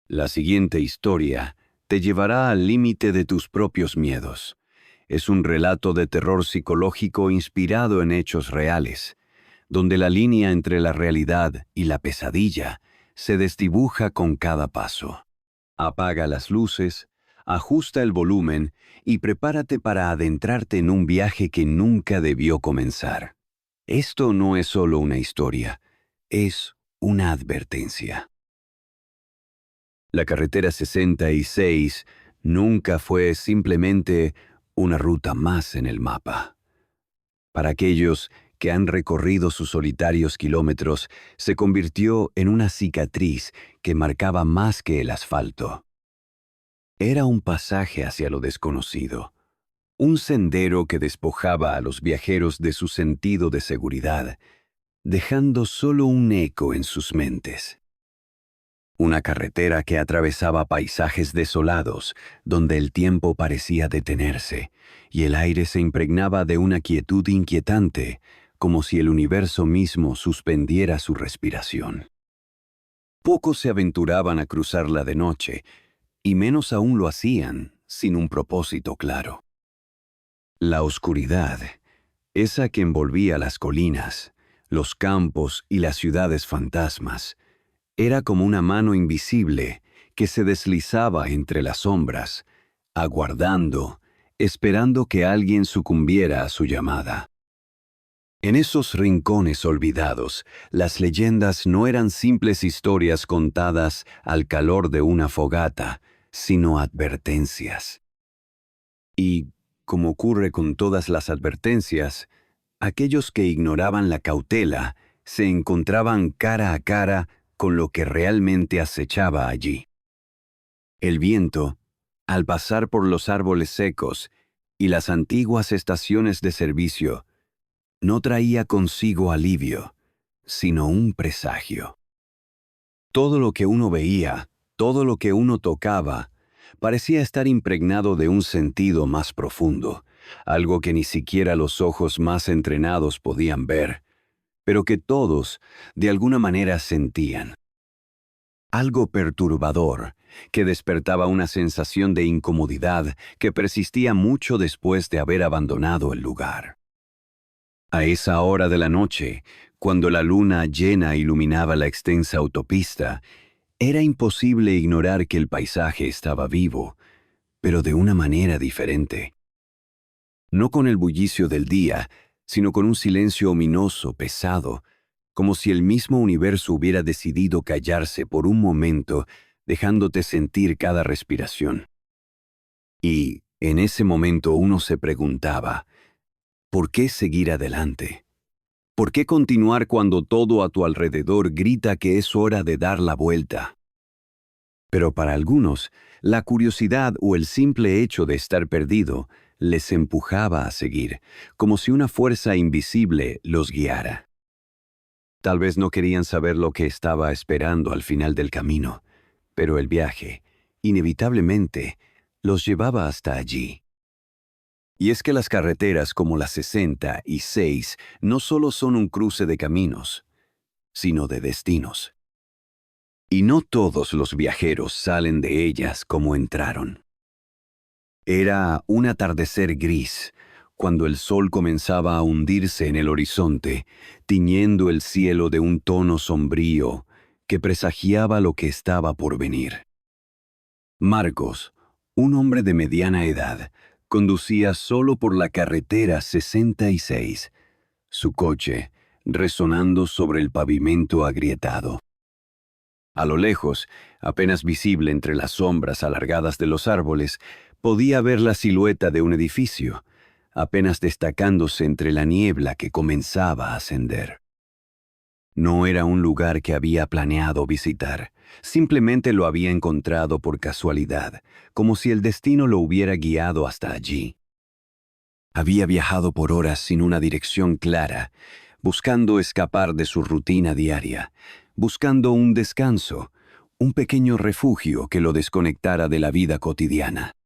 La siguiente historia te llevará al límite de tus propios miedos. Es un relato de terror psicológico inspirado en hechos reales, donde la línea entre la realidad y la pesadilla se desdibuja con cada paso. Apaga las luces, ajusta el volumen y prepárate para adentrarte en un viaje que nunca debió comenzar. Esto no es solo una historia, es una advertencia. La carretera 66 nunca fue simplemente una ruta más en el mapa. Para aquellos que han recorrido sus solitarios kilómetros, se convirtió en una cicatriz que marcaba más que el asfalto. Era un pasaje hacia lo desconocido, un sendero que despojaba a los viajeros de su sentido de seguridad, dejando solo un eco en sus mentes. Una carretera que atravesaba paisajes desolados, donde el tiempo parecía detenerse, y el aire se impregnaba de una quietud inquietante, como si el universo mismo suspendiera su respiración. Pocos se aventuraban a cruzarla de noche, y menos aún lo hacían sin un propósito claro. La oscuridad, esa que envolvía las colinas, los campos y las ciudades fantasmas, era como una mano invisible que se deslizaba entre las sombras, aguardando, esperando que alguien sucumbiera a su llamada. En esos rincones olvidados, las leyendas no eran simples historias contadas al calor de una fogata, sino advertencias. Y, como ocurre con todas las advertencias, aquellos que ignoraban la cautela se encontraban cara a cara con lo que realmente acechaba allí. El viento, al pasar por los árboles secos y las antiguas estaciones de servicio, no traía consigo alivio, sino un presagio. Todo lo que uno veía, todo lo que uno tocaba, parecía estar impregnado de un sentido más profundo, algo que ni siquiera los ojos más entrenados podían ver, pero que todos, de alguna manera, sentían. Algo perturbador, que despertaba una sensación de incomodidad que persistía mucho después de haber abandonado el lugar. A esa hora de la noche, cuando la luna llena iluminaba la extensa autopista, era imposible ignorar que el paisaje estaba vivo, pero de una manera diferente. No con el bullicio del día, sino con un silencio ominoso, pesado, como si el mismo universo hubiera decidido callarse por un momento, dejándote sentir cada respiración. Y, en ese momento uno se preguntaba, ¿por qué seguir adelante? ¿Por qué continuar cuando todo a tu alrededor grita que es hora de dar la vuelta? Pero para algunos, la curiosidad o el simple hecho de estar perdido les empujaba a seguir, como si una fuerza invisible los guiara. Tal vez no querían saber lo que estaba esperando al final del camino, pero el viaje, inevitablemente, los llevaba hasta allí. Y es que las carreteras como la 66 no solo son un cruce de caminos, sino de destinos. Y no todos los viajeros salen de ellas como entraron. Era un atardecer gris, cuando el sol comenzaba a hundirse en el horizonte, tiñendo el cielo de un tono sombrío que presagiaba lo que estaba por venir. Marcos, un hombre de mediana edad, conducía solo por la carretera 66, su coche resonando sobre el pavimento agrietado. A lo lejos, apenas visible entre las sombras alargadas de los árboles, podía ver la silueta de un edificio, apenas destacándose entre la niebla que comenzaba a ascender. No era un lugar que había planeado visitar, simplemente lo había encontrado por casualidad, como si el destino lo hubiera guiado hasta allí. Había viajado por horas sin una dirección clara, buscando escapar de su rutina diaria, buscando un descanso, un pequeño refugio que lo desconectara de la vida cotidiana.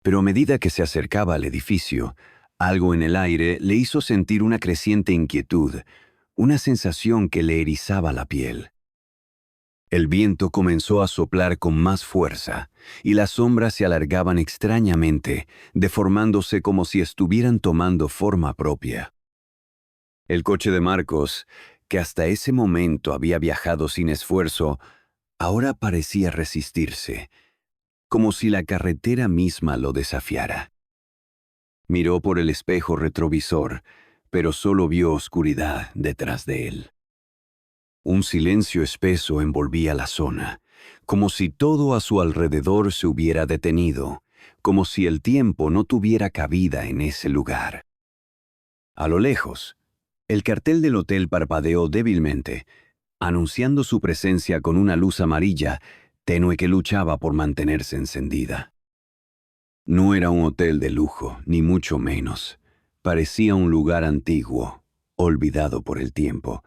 Pero a medida que se acercaba al edificio, algo en el aire le hizo sentir una creciente inquietud, una sensación que le erizaba la piel. El viento comenzó a soplar con más fuerza, y las sombras se alargaban extrañamente, deformándose como si estuvieran tomando forma propia. El coche de Marcos, que hasta ese momento había viajado sin esfuerzo, ahora parecía resistirse, como si la carretera misma lo desafiara. Miró por el espejo retrovisor, pero solo vio oscuridad detrás de él. Un silencio espeso envolvía la zona, como si todo a su alrededor se hubiera detenido, como si el tiempo no tuviera cabida en ese lugar. A lo lejos, el cartel del hotel parpadeó débilmente, anunciando su presencia con una luz amarilla, tenue que luchaba por mantenerse encendida. No era un hotel de lujo, ni mucho menos. Parecía un lugar antiguo, olvidado por el tiempo,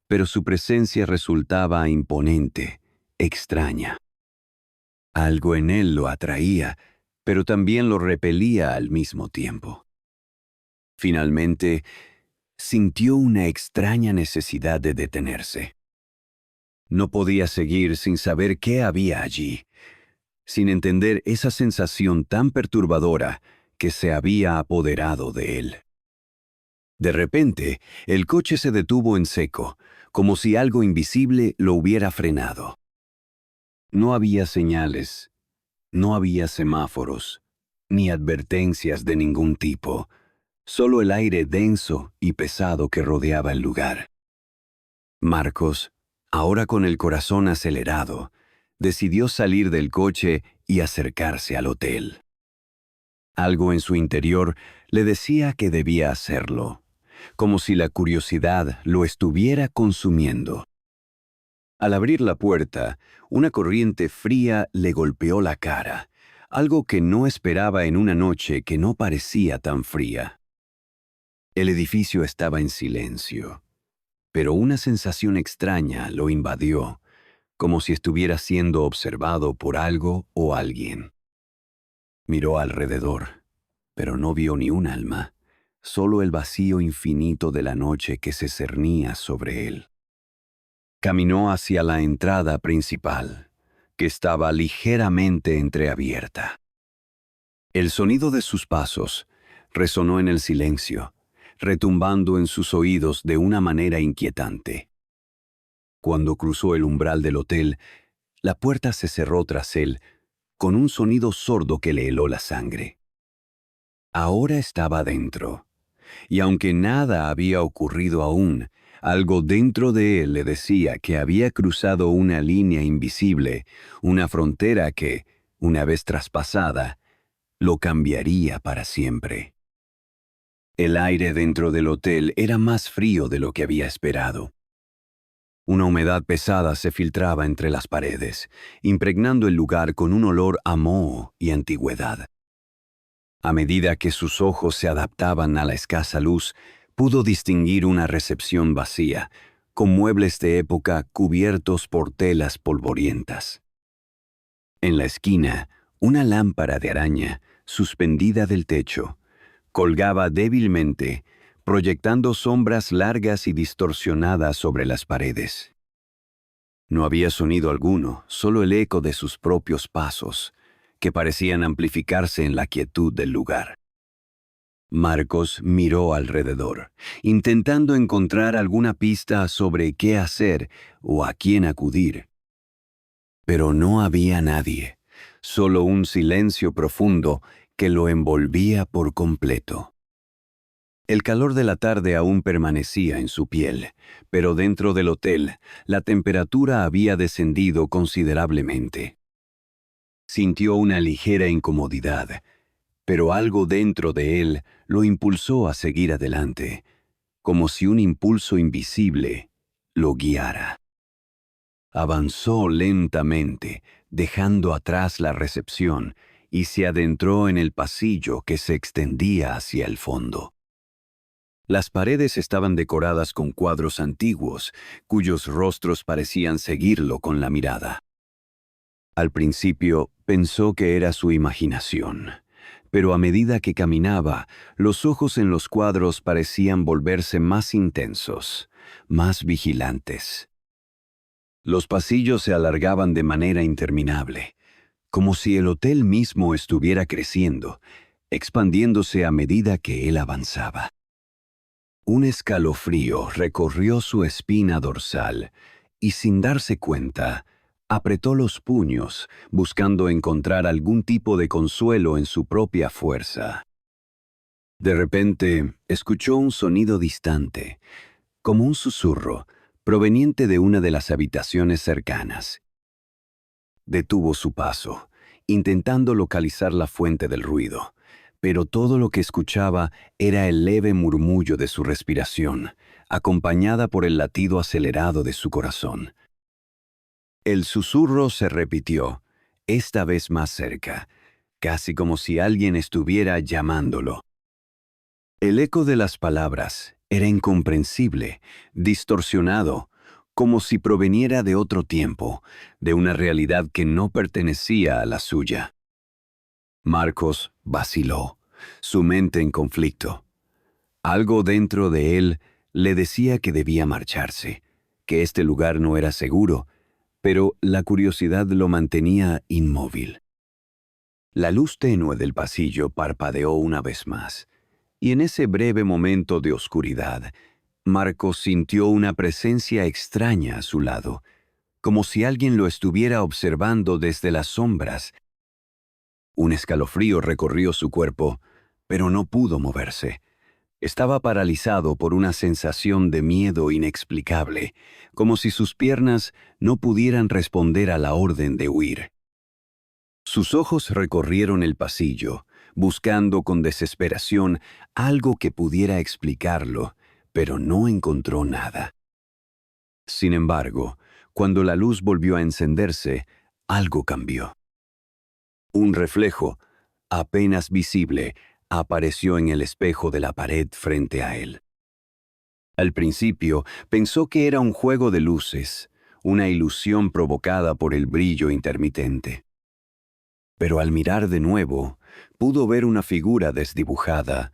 pero su presencia resultaba imponente, extraña. Algo en él lo atraía, pero también lo repelía al mismo tiempo. Finalmente, sintió una extraña necesidad de detenerse. No podía seguir sin saber qué había allí, sin entender esa sensación tan perturbadora que se había apoderado de él. De repente, el coche se detuvo en seco, como si algo invisible lo hubiera frenado. No había señales, no había semáforos, ni advertencias de ningún tipo, solo el aire denso y pesado que rodeaba el lugar. Marcos, ahora con el corazón acelerado, decidió salir del coche y acercarse al hotel. Algo en su interior le decía que debía hacerlo, como si la curiosidad lo estuviera consumiendo. Al abrir la puerta, una corriente fría le golpeó la cara, algo que no esperaba en una noche que no parecía tan fría. El edificio estaba en silencio, pero una sensación extraña lo invadió, como si estuviera siendo observado por algo o alguien. Miró alrededor, pero no vio ni un alma, solo el vacío infinito de la noche que se cernía sobre él. Caminó hacia la entrada principal, que estaba ligeramente entreabierta. El sonido de sus pasos resonó en el silencio, retumbando en sus oídos de una manera inquietante. Cuando cruzó el umbral del hotel, la puerta se cerró tras él, con un sonido sordo que le heló la sangre. Ahora estaba dentro, y aunque nada había ocurrido aún, algo dentro de él le decía que había cruzado una línea invisible, una frontera que, una vez traspasada, lo cambiaría para siempre. El aire dentro del hotel era más frío de lo que había esperado. Una humedad pesada se filtraba entre las paredes, impregnando el lugar con un olor a moho y antigüedad. A medida que sus ojos se adaptaban a la escasa luz, pudo distinguir una recepción vacía, con muebles de época cubiertos por telas polvorientas. En la esquina, una lámpara de araña, suspendida del techo, colgaba débilmente, proyectando sombras largas y distorsionadas sobre las paredes. No había sonido alguno, solo el eco de sus propios pasos, que parecían amplificarse en la quietud del lugar. Marcos miró alrededor, intentando encontrar alguna pista sobre qué hacer o a quién acudir. Pero no había nadie, solo un silencio profundo que lo envolvía por completo. El calor de la tarde aún permanecía en su piel, pero dentro del hotel la temperatura había descendido considerablemente. Sintió una ligera incomodidad, pero algo dentro de él lo impulsó a seguir adelante, como si un impulso invisible lo guiara. Avanzó lentamente, dejando atrás la recepción, y se adentró en el pasillo que se extendía hacia el fondo. Las paredes estaban decoradas con cuadros antiguos, cuyos rostros parecían seguirlo con la mirada. Al principio pensó que era su imaginación, pero a medida que caminaba, los ojos en los cuadros parecían volverse más intensos, más vigilantes. Los pasillos se alargaban de manera interminable, como si el hotel mismo estuviera creciendo, expandiéndose a medida que él avanzaba. Un escalofrío recorrió su espina dorsal y, sin darse cuenta, apretó los puños, buscando encontrar algún tipo de consuelo en su propia fuerza. De repente, escuchó un sonido distante, como un susurro, proveniente de una de las habitaciones cercanas. Detuvo su paso, intentando localizar la fuente del ruido, pero todo lo que escuchaba era el leve murmullo de su respiración, acompañada por el latido acelerado de su corazón. El susurro se repitió, esta vez más cerca, casi como si alguien estuviera llamándolo. El eco de las palabras era incomprensible, distorsionado, como si proveniera de otro tiempo, de una realidad que no pertenecía a la suya. Marcos vaciló, su mente en conflicto. Algo dentro de él le decía que debía marcharse, que este lugar no era seguro, pero la curiosidad lo mantenía inmóvil. La luz tenue del pasillo parpadeó una vez más, y en ese breve momento de oscuridad, Marcos sintió una presencia extraña a su lado, como si alguien lo estuviera observando desde las sombras. Un escalofrío recorrió su cuerpo, pero no pudo moverse. Estaba paralizado por una sensación de miedo inexplicable, como si sus piernas no pudieran responder a la orden de huir. Sus ojos recorrieron el pasillo, buscando con desesperación algo que pudiera explicarlo, pero no encontró nada. Sin embargo, cuando la luz volvió a encenderse, algo cambió. Un reflejo, apenas visible, apareció en el espejo de la pared frente a él. Al principio, pensó que era un juego de luces, una ilusión provocada por el brillo intermitente. Pero al mirar de nuevo, pudo ver una figura desdibujada,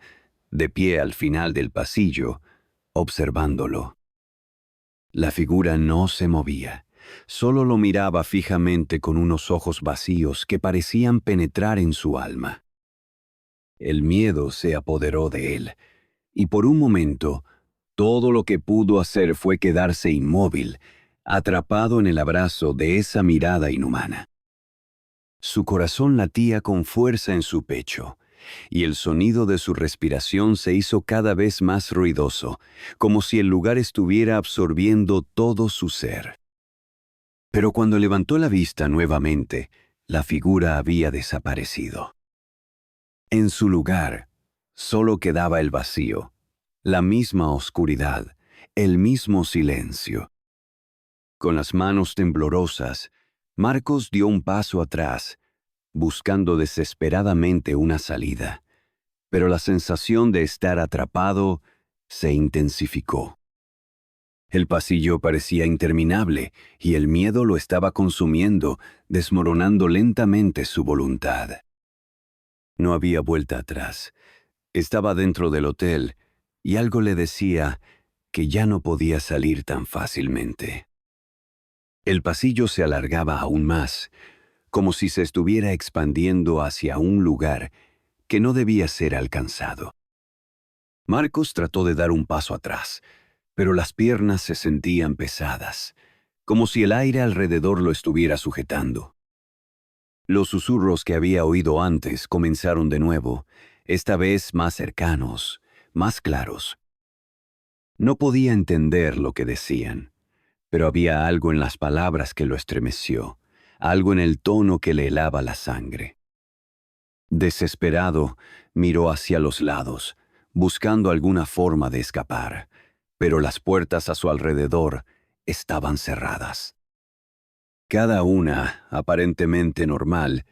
de pie al final del pasillo, observándolo. La figura no se movía, solo lo miraba fijamente con unos ojos vacíos que parecían penetrar en su alma. El miedo se apoderó de él, y por un momento, todo lo que pudo hacer fue quedarse inmóvil, atrapado en el abrazo de esa mirada inhumana. Su corazón latía con fuerza en su pecho, y el sonido de su respiración se hizo cada vez más ruidoso, como si el lugar estuviera absorbiendo todo su ser. Pero cuando levantó la vista nuevamente, la figura había desaparecido. En su lugar, solo quedaba el vacío, la misma oscuridad, el mismo silencio. Con las manos temblorosas, Marcos dio un paso atrás, buscando desesperadamente una salida, pero la sensación de estar atrapado se intensificó. El pasillo parecía interminable y el miedo lo estaba consumiendo, desmoronando lentamente su voluntad. No había vuelta atrás. Estaba dentro del hotel y algo le decía que ya no podía salir tan fácilmente. El pasillo se alargaba aún más, como si se estuviera expandiendo hacia un lugar que no debía ser alcanzado. Marcos trató de dar un paso atrás, pero las piernas se sentían pesadas, como si el aire alrededor lo estuviera sujetando. Los susurros que había oído antes comenzaron de nuevo, esta vez más cercanos, más claros. No podía entender lo que decían, pero había algo en las palabras que lo estremeció, algo en el tono que le helaba la sangre. Desesperado, miró hacia los lados, buscando alguna forma de escapar, pero las puertas a su alrededor estaban cerradas. Cada una aparentemente normal,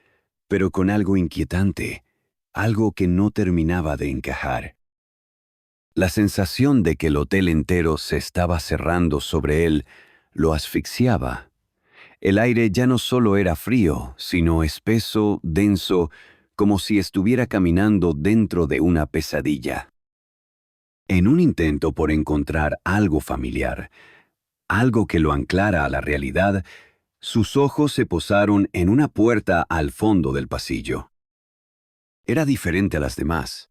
pero con algo inquietante, algo que no terminaba de encajar. La sensación de que el hotel entero se estaba cerrando sobre él lo asfixiaba. El aire ya no solo era frío, sino espeso, denso, como si estuviera caminando dentro de una pesadilla. En un intento por encontrar algo familiar, algo que lo anclara a la realidad, sus ojos se posaron en una puerta al fondo del pasillo. Era diferente a las demás.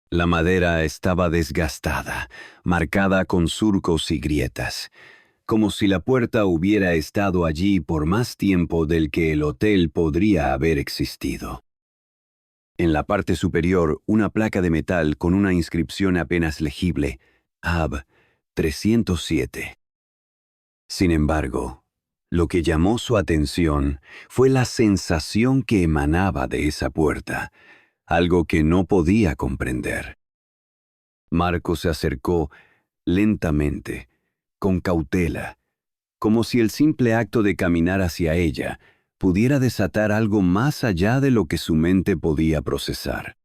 La madera estaba desgastada, marcada con surcos y grietas, como si la puerta hubiera estado allí por más tiempo del que el hotel podría haber existido. En la parte superior, una placa de metal con una inscripción apenas legible, AB 307. Sin embargo, lo que llamó su atención fue la sensación que emanaba de esa puerta, algo que no podía comprender. Marcos se acercó lentamente, con cautela, como si el simple acto de caminar hacia ella pudiera desatar algo más allá de lo que su mente podía procesar.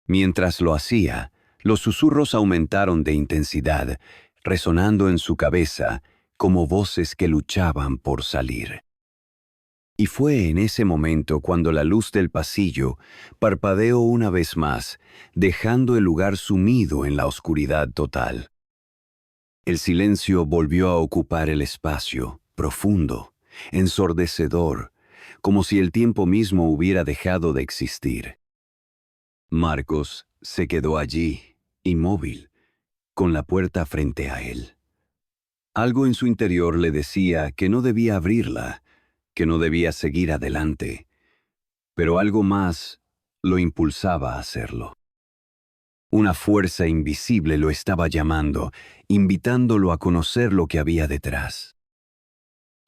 Mientras lo hacía, los susurros aumentaron de intensidad, resonando en su cabeza como voces que luchaban por salir. Y fue en ese momento cuando la luz del pasillo parpadeó una vez más, dejando el lugar sumido en la oscuridad total. El silencio volvió a ocupar el espacio, profundo, ensordecedor, como si el tiempo mismo hubiera dejado de existir. Marcos se quedó allí, inmóvil, con la puerta frente a él. Algo en su interior le decía que no debía abrirla, que no debía seguir adelante, pero algo más lo impulsaba a hacerlo. Una fuerza invisible lo estaba llamando, invitándolo a conocer lo que había detrás.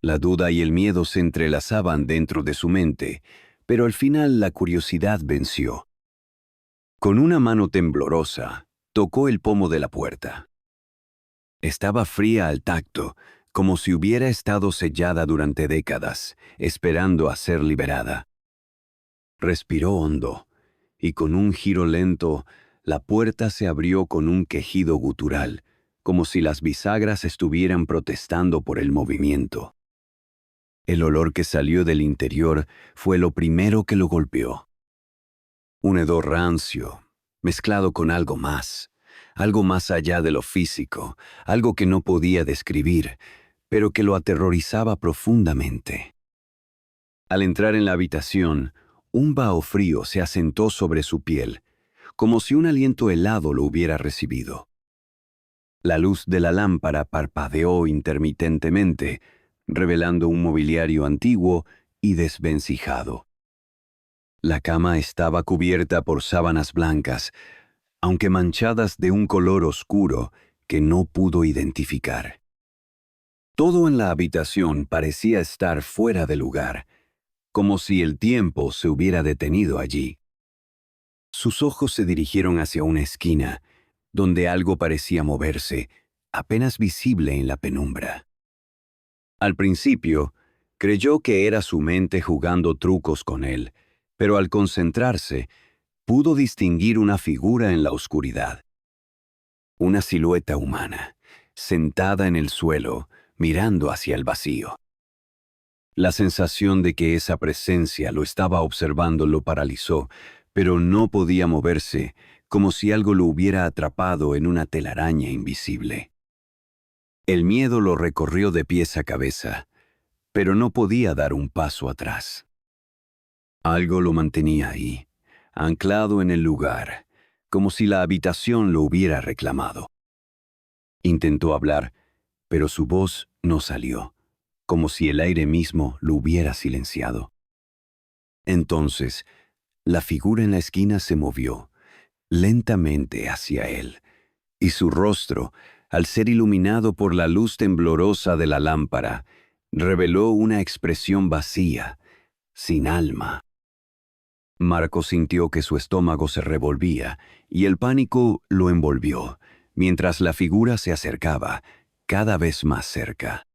La duda y el miedo se entrelazaban dentro de su mente, pero al final la curiosidad venció. Con una mano temblorosa, tocó el pomo de la puerta. Estaba fría al tacto, como si hubiera estado sellada durante décadas, esperando a ser liberada. Respiró hondo, y con un giro lento, la puerta se abrió con un quejido gutural, como si las bisagras estuvieran protestando por el movimiento. El olor que salió del interior fue lo primero que lo golpeó. Un hedor rancio, mezclado con algo más allá de lo físico, algo que no podía describir, pero que lo aterrorizaba profundamente. Al entrar en la habitación, un vaho frío se asentó sobre su piel, como si un aliento helado lo hubiera recibido. La luz de la lámpara parpadeó intermitentemente, revelando un mobiliario antiguo y desvencijado. La cama estaba cubierta por sábanas blancas, aunque manchadas de un color oscuro que no pudo identificar. Todo en la habitación parecía estar fuera de lugar, como si el tiempo se hubiera detenido allí. Sus ojos se dirigieron hacia una esquina, donde algo parecía moverse, apenas visible en la penumbra. Al principio, creyó que era su mente jugando trucos con él, pero al concentrarse, pudo distinguir una figura en la oscuridad. Una silueta humana, sentada en el suelo, mirando hacia el vacío. La sensación de que esa presencia lo estaba observando lo paralizó, pero no podía moverse, como si algo lo hubiera atrapado en una telaraña invisible. El miedo lo recorrió de pies a cabeza, pero no podía dar un paso atrás. Algo lo mantenía ahí, anclado en el lugar, como si la habitación lo hubiera reclamado. Intentó hablar, pero su voz no salió, como si el aire mismo lo hubiera silenciado. Entonces, la figura en la esquina se movió, lentamente hacia él, y su rostro, al ser iluminado por la luz temblorosa de la lámpara, reveló una expresión vacía, sin alma. Marcos sintió que su estómago se revolvía, y el pánico lo envolvió, mientras la figura se acercaba, cada vez más cerca.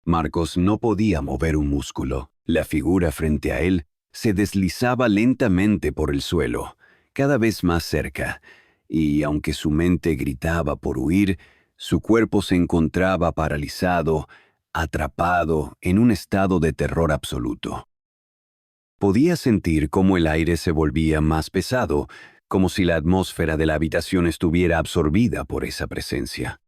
Marcos no podía mover un músculo. La figura frente a él se deslizaba lentamente por el suelo, cada vez más cerca, y aunque su mente gritaba por huir, su cuerpo se encontraba paralizado, atrapado en un estado de terror absoluto. Podía sentir cómo el aire se volvía más pesado, como si la atmósfera de la habitación estuviera absorbida por esa presencia.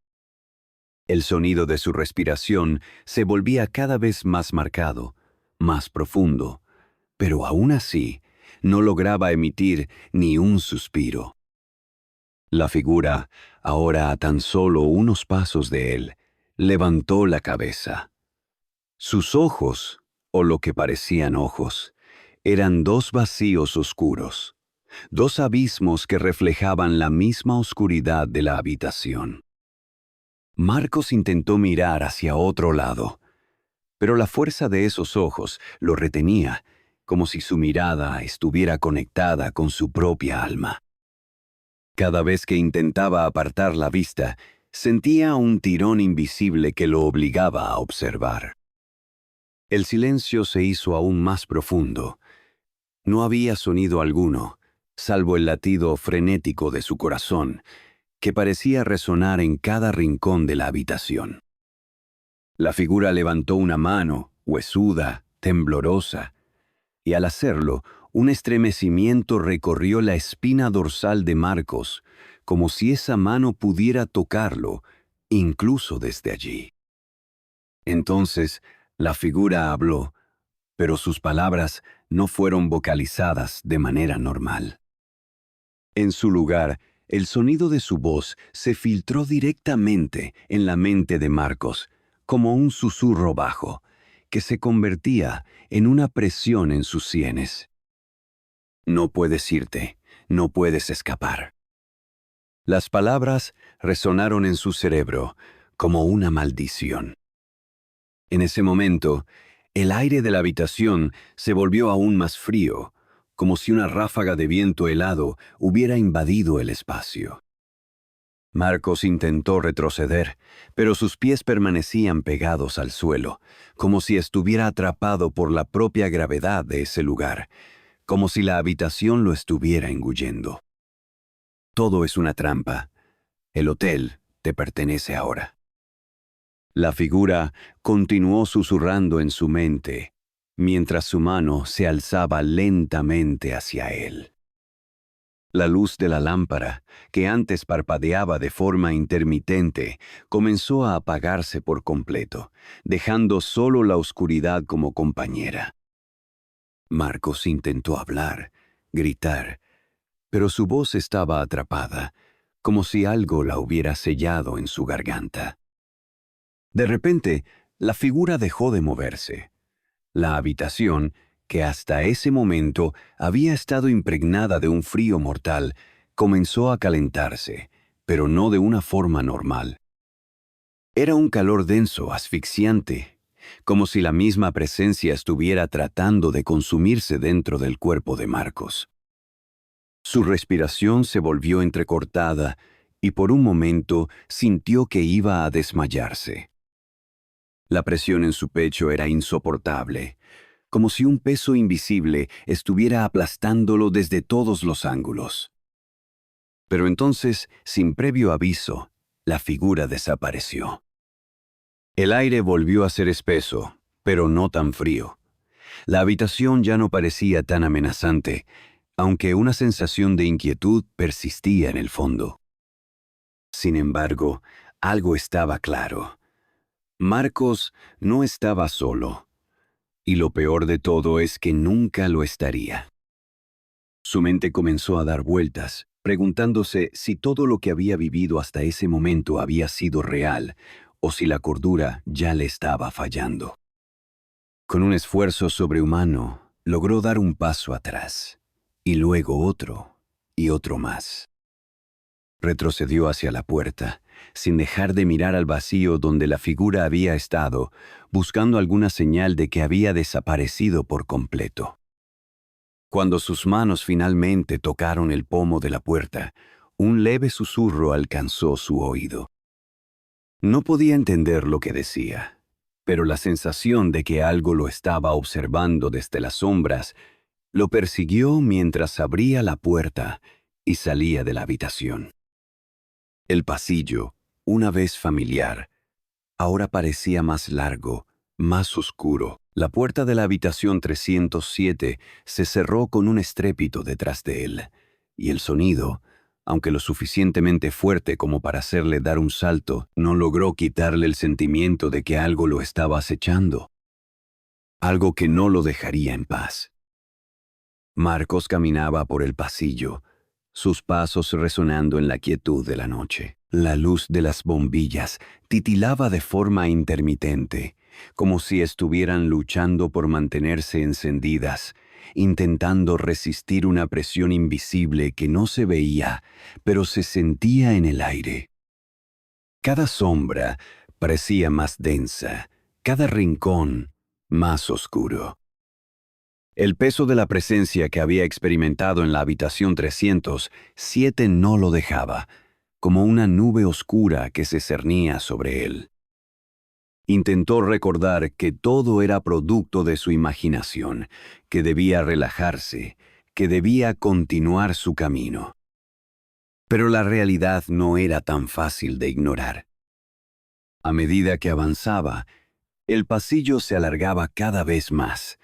El sonido de su respiración se volvía cada vez más marcado, más profundo, pero aún así no lograba emitir ni un suspiro. La figura, ahora a tan solo unos pasos de él, levantó la cabeza. Sus ojos, o lo que parecían ojos, eran dos vacíos oscuros, dos abismos que reflejaban la misma oscuridad de la habitación. Marcos intentó mirar hacia otro lado, pero la fuerza de esos ojos lo retenía, como si su mirada estuviera conectada con su propia alma. Cada vez que intentaba apartar la vista, sentía un tirón invisible que lo obligaba a observar. El silencio se hizo aún más profundo. No había sonido alguno, salvo el latido frenético de su corazón, que parecía resonar en cada rincón de la habitación. La figura levantó una mano, huesuda, temblorosa, y al hacerlo, un estremecimiento recorrió la espina dorsal de Marcos, como si esa mano pudiera tocarlo, incluso desde allí. Entonces, la figura habló, pero sus palabras no fueron vocalizadas de manera normal. En su lugar, el sonido de su voz se filtró directamente en la mente de Marcos, como un susurro bajo, que se convertía en una presión en sus sienes. No puedes irte, no puedes escapar. Las palabras resonaron en su cerebro como una maldición. En ese momento, el aire de la habitación se volvió aún más frío, como si una ráfaga de viento helado hubiera invadido el espacio. Marcos intentó retroceder, pero sus pies permanecían pegados al suelo, como si estuviera atrapado por la propia gravedad de ese lugar, como si la habitación lo estuviera engullendo. Todo es una trampa. El hotel te pertenece ahora. La figura continuó susurrando en su mente, mientras su mano se alzaba lentamente hacia él. La luz de la lámpara, que antes parpadeaba de forma intermitente, comenzó a apagarse por completo, dejando solo la oscuridad como compañera. Marcos intentó hablar, gritar, pero su voz estaba atrapada, como si algo la hubiera sellado en su garganta. De repente, la figura dejó de moverse. La habitación, que hasta ese momento había estado impregnada de un frío mortal, comenzó a calentarse, pero no de una forma normal. Era un calor denso, asfixiante, como si la misma presencia estuviera tratando de consumirse dentro del cuerpo de Marcos. Su respiración se volvió entrecortada y por un momento sintió que iba a desmayarse. La presión en su pecho era insoportable, como si un peso invisible estuviera aplastándolo desde todos los ángulos. Pero entonces, sin previo aviso, la figura desapareció. El aire volvió a ser espeso, pero no tan frío. La habitación ya no parecía tan amenazante, aunque una sensación de inquietud persistía en el fondo. Sin embargo, algo estaba claro. Marcos no estaba solo, y lo peor de todo es que nunca lo estaría. Su mente comenzó a dar vueltas, preguntándose si todo lo que había vivido hasta ese momento había sido real, o si la cordura ya le estaba fallando. Con un esfuerzo sobrehumano, logró dar un paso atrás, y luego otro, y otro más. Retrocedió hacia la puerta, sin dejar de mirar al vacío donde la figura había estado, buscando alguna señal de que había desaparecido por completo. Cuando sus manos finalmente tocaron el pomo de la puerta, un leve susurro alcanzó su oído. No podía entender lo que decía, pero la sensación de que algo lo estaba observando desde las sombras lo persiguió mientras abría la puerta y salía de la habitación. El pasillo, una vez familiar, ahora parecía más largo, más oscuro. La puerta de la habitación 307 se cerró con un estrépito detrás de él, y el sonido, aunque lo suficientemente fuerte como para hacerle dar un salto, no logró quitarle el sentimiento de que algo lo estaba acechando, algo que no lo dejaría en paz. Marcos caminaba por el pasillo, sus pasos resonando en la quietud de la noche. La luz de las bombillas titilaba de forma intermitente, como si estuvieran luchando por mantenerse encendidas, intentando resistir una presión invisible que no se veía, pero se sentía en el aire. Cada sombra parecía más densa, cada rincón más oscuro. El peso de la presencia que había experimentado en la habitación 307 no lo dejaba, como una nube oscura que se cernía sobre él. Intentó recordar que todo era producto de su imaginación, que debía relajarse, que debía continuar su camino. Pero la realidad no era tan fácil de ignorar. A medida que avanzaba, el pasillo se alargaba cada vez más,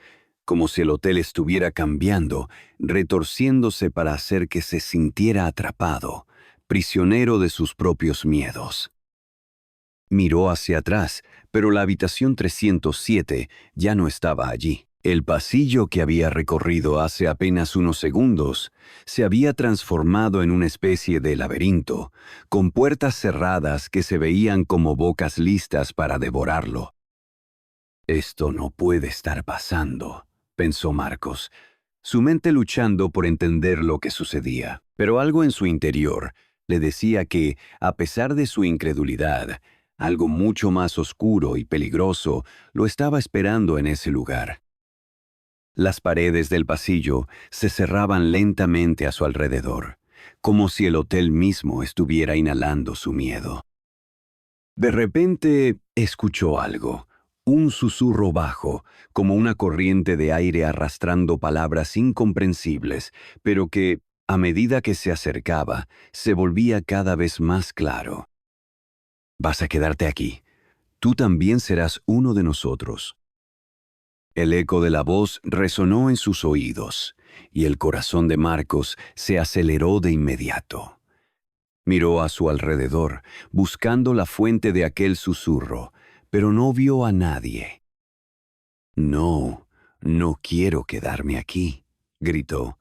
como si el hotel estuviera cambiando, retorciéndose para hacer que se sintiera atrapado, prisionero de sus propios miedos. Miró hacia atrás, pero la habitación 307 ya no estaba allí. El pasillo que había recorrido hace apenas unos segundos se había transformado en una especie de laberinto, con puertas cerradas que se veían como bocas listas para devorarlo. «Esto no puede estar pasando», pensó Marcos, su mente luchando por entender lo que sucedía. Pero algo en su interior le decía que, a pesar de su incredulidad, algo mucho más oscuro y peligroso lo estaba esperando en ese lugar. Las paredes del pasillo se cerraban lentamente a su alrededor, como si el hotel mismo estuviera inhalando su miedo. De repente escuchó algo, un susurro bajo, como una corriente de aire arrastrando palabras incomprensibles, pero que, a medida que se acercaba, se volvía cada vez más claro. «Vas a quedarte aquí. Tú también serás uno de nosotros». El eco de la voz resonó en sus oídos, y el corazón de Marcos se aceleró de inmediato. Miró a su alrededor, buscando la fuente de aquel susurro, pero no vio a nadie. «No, no quiero quedarme aquí», gritó,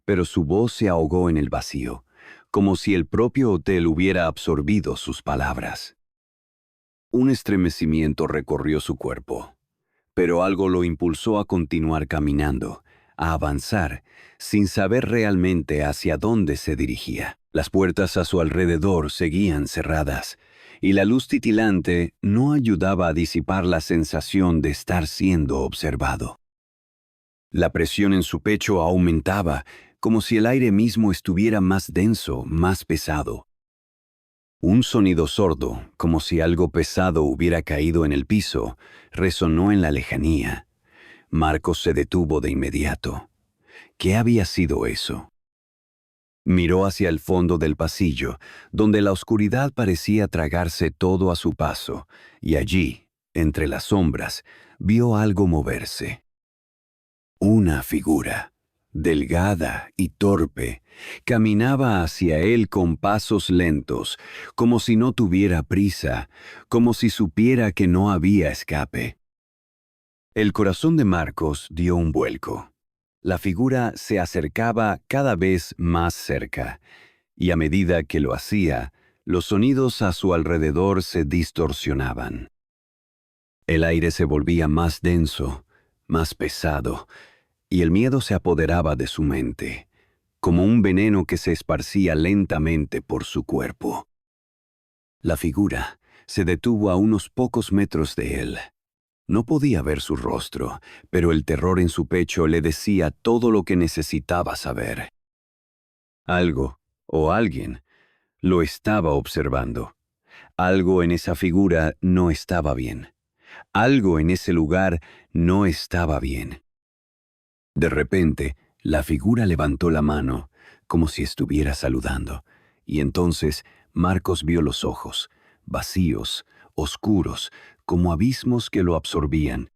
pero su voz se ahogó en el vacío, como si el propio hotel hubiera absorbido sus palabras. Un estremecimiento recorrió su cuerpo, pero algo lo impulsó a continuar caminando, a avanzar, sin saber realmente hacia dónde se dirigía. Las puertas a su alrededor seguían cerradas, y la luz titilante no ayudaba a disipar la sensación de estar siendo observado. La presión en su pecho aumentaba, como si el aire mismo estuviera más denso, más pesado. Un sonido sordo, como si algo pesado hubiera caído en el piso, resonó en la lejanía. Marcos se detuvo de inmediato. ¿Qué había sido eso? Miró hacia el fondo del pasillo, donde la oscuridad parecía tragarse todo a su paso, y allí, entre las sombras, vio algo moverse. Una figura, delgada y torpe, caminaba hacia él con pasos lentos, como si no tuviera prisa, como si supiera que no había escape. El corazón de Marcos dio un vuelco. La figura se acercaba cada vez más cerca, y a medida que lo hacía, los sonidos a su alrededor se distorsionaban. El aire se volvía más denso, más pesado, y el miedo se apoderaba de su mente, como un veneno que se esparcía lentamente por su cuerpo. La figura se detuvo a unos pocos metros de él. No podía ver su rostro, pero el terror en su pecho le decía todo lo que necesitaba saber. Algo, o alguien, lo estaba observando. Algo en esa figura no estaba bien. Algo en ese lugar no estaba bien. De repente, la figura levantó la mano, como si estuviera saludando, y entonces Marcos vio los ojos, vacíos, oscuros, como abismos que lo absorbían.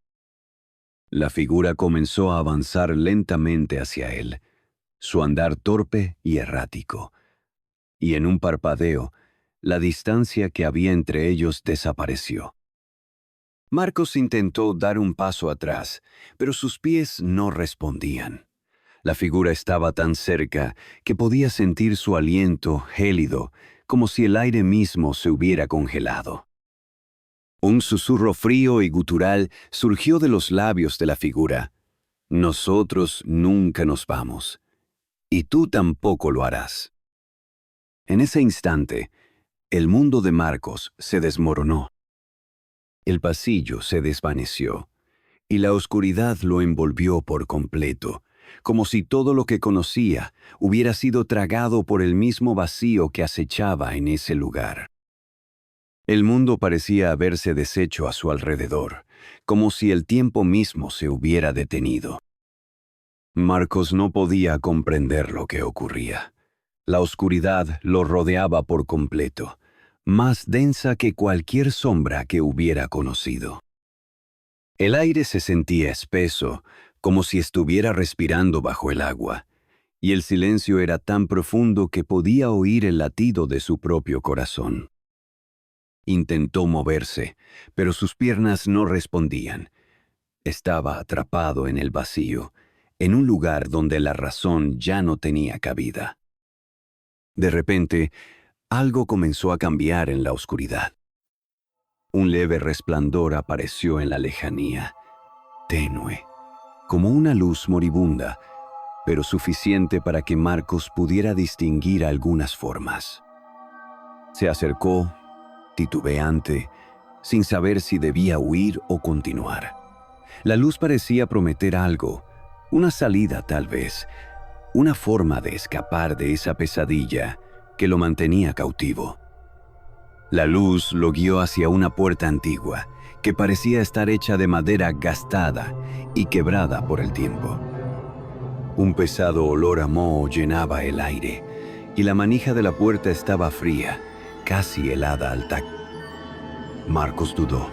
La figura comenzó a avanzar lentamente hacia él, su andar torpe y errático, y en un parpadeo, la distancia que había entre ellos desapareció. Marcos intentó dar un paso atrás, pero sus pies no respondían. La figura estaba tan cerca que podía sentir su aliento gélido, como si el aire mismo se hubiera congelado. Un susurro frío y gutural surgió de los labios de la figura. Nosotros nunca nos vamos, y tú tampoco lo harás. En ese instante, el mundo de Marcos se desmoronó. El pasillo se desvaneció, y la oscuridad lo envolvió por completo, como si todo lo que conocía hubiera sido tragado por el mismo vacío que acechaba en ese lugar. El mundo parecía haberse deshecho a su alrededor, como si el tiempo mismo se hubiera detenido. Marcos no podía comprender lo que ocurría. La oscuridad lo rodeaba por completo, más densa que cualquier sombra que hubiera conocido. El aire se sentía espeso, como si estuviera respirando bajo el agua, y el silencio era tan profundo que podía oír el latido de su propio corazón. Intentó moverse, pero sus piernas no respondían. Estaba atrapado en el vacío, en un lugar donde la razón ya no tenía cabida. De repente, algo comenzó a cambiar en la oscuridad. Un leve resplandor apareció en la lejanía, tenue, como una luz moribunda, pero suficiente para que Marcos pudiera distinguir algunas formas. Se acercó, titubeante, sin saber si debía huir o continuar. La luz parecía prometer algo, una salida tal vez, una forma de escapar de esa pesadilla que lo mantenía cautivo. La luz lo guió hacia una puerta antigua, que parecía estar hecha de madera gastada y quebrada por el tiempo. Un pesado olor a moho llenaba el aire, y la manija de la puerta estaba fría, casi helada al tacto. Marcos dudó.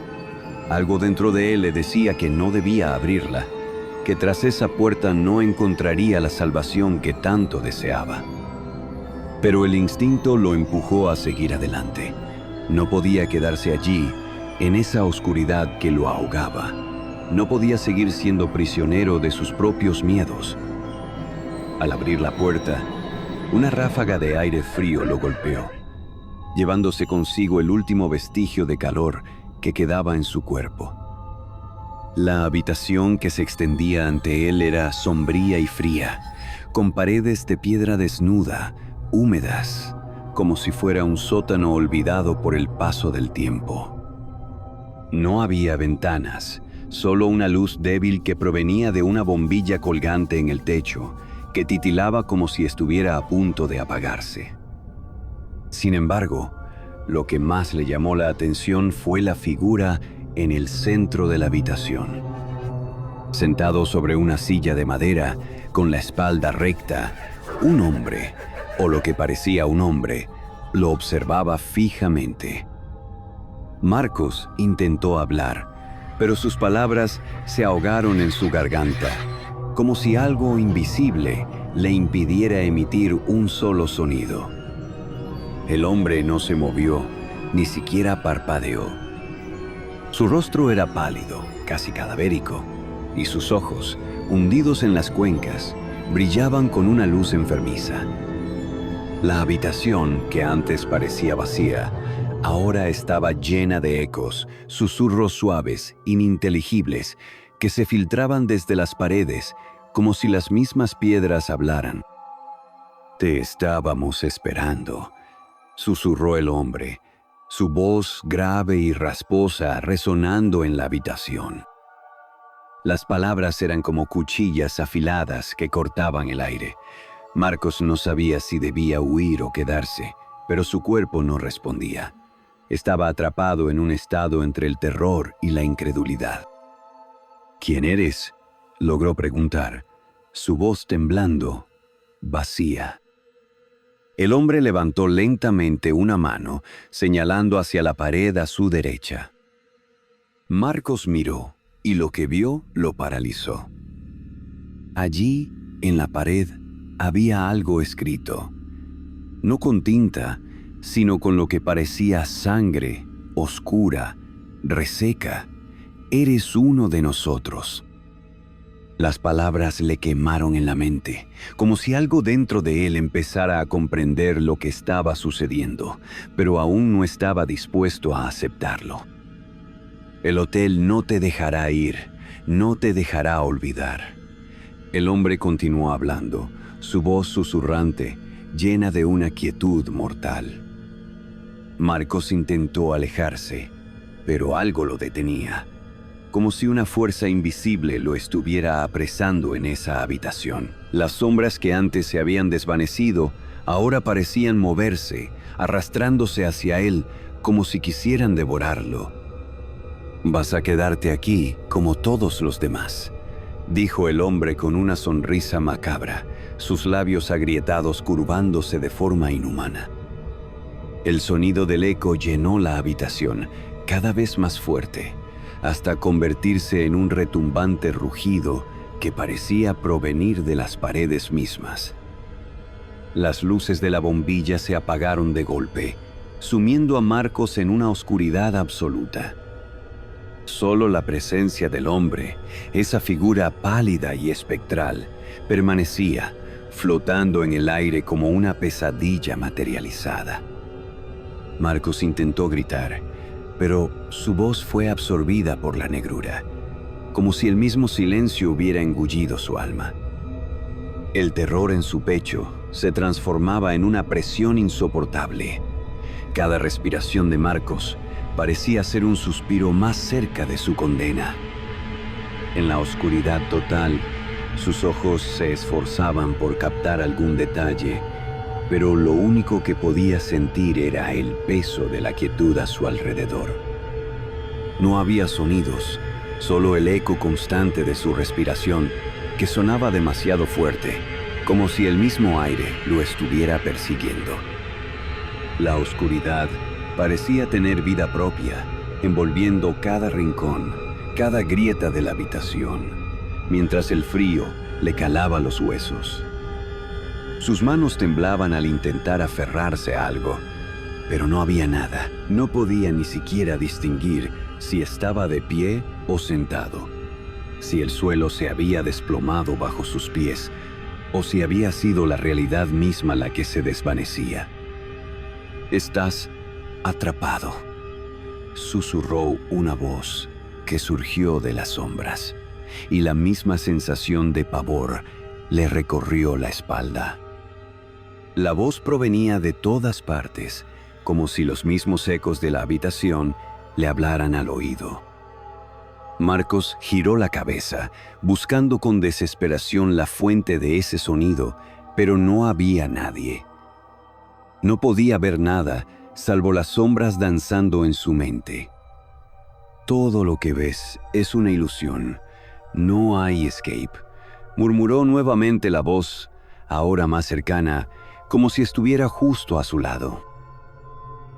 Algo dentro de él le decía que no debía abrirla, que tras esa puerta no encontraría la salvación que tanto deseaba. Pero el instinto lo empujó a seguir adelante. No podía quedarse allí, en esa oscuridad que lo ahogaba. No podía seguir siendo prisionero de sus propios miedos. Al abrir la puerta, una ráfaga de aire frío lo golpeó, llevándose consigo el último vestigio de calor que quedaba en su cuerpo. La habitación que se extendía ante él era sombría y fría, con paredes de piedra desnuda, húmedas, como si fuera un sótano olvidado por el paso del tiempo. No había ventanas, solo una luz débil que provenía de una bombilla colgante en el techo, que titilaba como si estuviera a punto de apagarse. Sin embargo, lo que más le llamó la atención fue la figura en el centro de la habitación. Sentado sobre una silla de madera, con la espalda recta, un hombre, o lo que parecía un hombre, lo observaba fijamente. Marcos intentó hablar, pero sus palabras se ahogaron en su garganta, como si algo invisible le impidiera emitir un solo sonido. El hombre no se movió, ni siquiera parpadeó. Su rostro era pálido, casi cadavérico, y sus ojos, hundidos en las cuencas, brillaban con una luz enfermiza. La habitación, que antes parecía vacía, ahora estaba llena de ecos, susurros suaves, ininteligibles, que se filtraban desde las paredes, como si las mismas piedras hablaran. «Te estábamos esperando», susurró el hombre, su voz grave y rasposa resonando en la habitación. Las palabras eran como cuchillas afiladas que cortaban el aire. Marcos no sabía si debía huir o quedarse, pero su cuerpo no respondía. Estaba atrapado en un estado entre el terror y la incredulidad. «¿Quién eres?», logró preguntar, su voz temblando, vacía. El hombre levantó lentamente una mano, señalando hacia la pared a su derecha. Marcos miró, y lo que vio lo paralizó. Allí, en la pared, había algo escrito. no con tinta, sino con lo que parecía sangre, oscura, reseca. Eres uno de nosotros. Las palabras le quemaron en la mente, como si algo dentro de él empezara a comprender lo que estaba sucediendo, pero aún no estaba dispuesto a aceptarlo. El hotel no te dejará ir, no te dejará olvidar. El hombre continuó hablando, su voz susurrante, llena de una quietud mortal. Marcos intentó alejarse, pero algo lo detenía, como si una fuerza invisible lo estuviera apresando en esa habitación. Las sombras que antes se habían desvanecido ahora parecían moverse, arrastrándose hacia él como si quisieran devorarlo. «Vas a quedarte aquí como todos los demás», dijo el hombre con una sonrisa macabra, sus labios agrietados curvándose de forma inhumana. El sonido del eco llenó la habitación, cada vez más fuerte, hasta convertirse en un retumbante rugido que parecía provenir de las paredes mismas. Las luces de la bombilla se apagaron de golpe, sumiendo a Marcos en una oscuridad absoluta. Solo la presencia del hombre, esa figura pálida y espectral, permanecía, flotando en el aire como una pesadilla materializada. Marcos intentó gritar, pero su voz fue absorbida por la negrura, como si el mismo silencio hubiera engullido su alma. El terror en su pecho se transformaba en una presión insoportable. Cada respiración de Marcos parecía ser un suspiro más cerca de su condena. En la oscuridad total, sus ojos se esforzaban por captar algún detalle, pero lo único que podía sentir era el peso de la quietud a su alrededor. No había sonidos, solo el eco constante de su respiración, que sonaba demasiado fuerte, como si el mismo aire lo estuviera persiguiendo. La oscuridad parecía tener vida propia, envolviendo cada rincón, cada grieta de la habitación, mientras el frío le calaba los huesos. Sus manos temblaban al intentar aferrarse a algo, pero no había nada. No podía ni siquiera distinguir si estaba de pie o sentado, si el suelo se había desplomado bajo sus pies o si había sido la realidad misma la que se desvanecía. «Estás atrapado», susurró una voz que surgió de las sombras, y la misma sensación de pavor le recorrió la espalda. La voz provenía de todas partes, como si los mismos ecos de la habitación le hablaran al oído. Marcos giró la cabeza, buscando con desesperación la fuente de ese sonido, pero no había nadie. No podía ver nada, salvo las sombras danzando en su mente. «Todo lo que ves es una ilusión. No hay escape», murmuró nuevamente la voz, ahora más cercana, como si estuviera justo a su lado.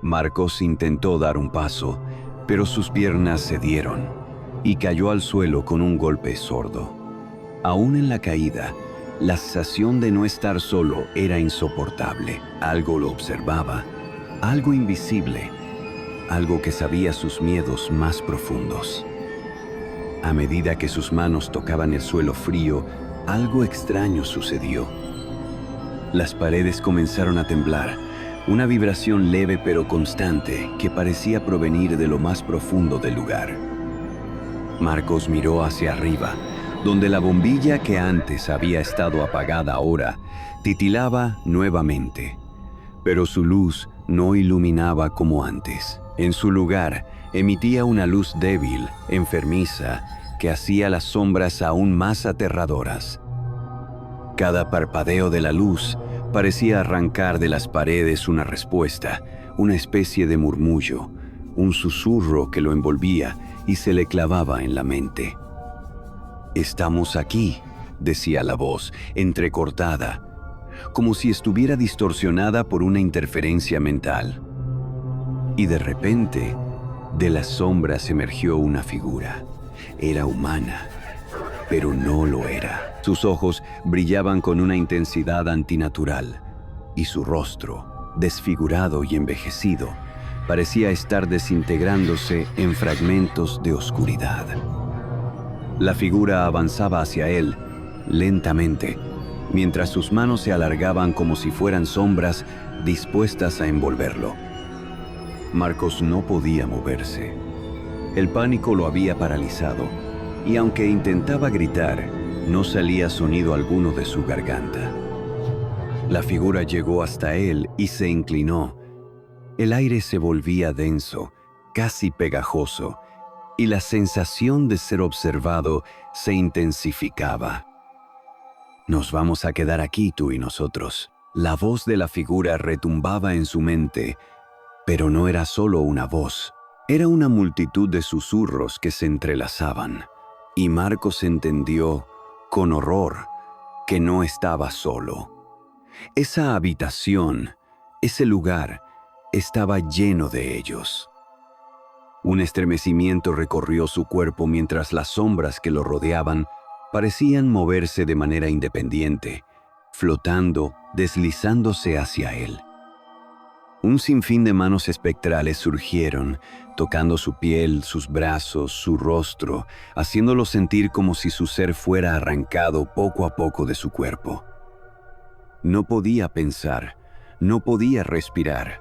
Marcos intentó dar un paso, pero sus piernas cedieron y cayó al suelo con un golpe sordo. Aún en la caída, la sensación de no estar solo era insoportable. Algo lo observaba, algo invisible, algo que sabía sus miedos más profundos. A medida que sus manos tocaban el suelo frío, algo extraño sucedió. Las paredes comenzaron a temblar, una vibración leve pero constante que parecía provenir de lo más profundo del lugar. Marcos miró hacia arriba, donde la bombilla que antes había estado apagada ahora titilaba nuevamente, pero su luz no iluminaba como antes. En su lugar, emitía una luz débil, enfermiza, que hacía las sombras aún más aterradoras. Cada parpadeo de la luz parecía arrancar de las paredes una respuesta, una especie de murmullo, un susurro que lo envolvía y se le clavaba en la mente. «Estamos aquí», decía la voz, entrecortada, como si estuviera distorsionada por una interferencia mental. Y de repente, de las sombras emergió una figura. Era humana, pero no lo era. Sus ojos brillaban con una intensidad antinatural, y su rostro, desfigurado y envejecido, parecía estar desintegrándose en fragmentos de oscuridad. La figura avanzaba hacia él, lentamente, mientras sus manos se alargaban como si fueran sombras dispuestas a envolverlo. Marcos no podía moverse. El pánico lo había paralizado, y aunque intentaba gritar, no salía sonido alguno de su garganta. La figura llegó hasta él y se inclinó. El aire se volvía denso, casi pegajoso, y la sensación de ser observado se intensificaba. «Nos vamos a quedar aquí, tú y nosotros». La voz de la figura retumbaba en su mente, pero no era solo una voz. Era una multitud de susurros que se entrelazaban, y Marcos entendió, con horror, que no estaba solo. Esa habitación, ese lugar, estaba lleno de ellos. Un estremecimiento recorrió su cuerpo mientras las sombras que lo rodeaban parecían moverse de manera independiente, flotando, deslizándose hacia él. Un sinfín de manos espectrales surgieron, tocando su piel, sus brazos, su rostro, haciéndolo sentir como si su ser fuera arrancado poco a poco de su cuerpo. No podía pensar, no podía respirar.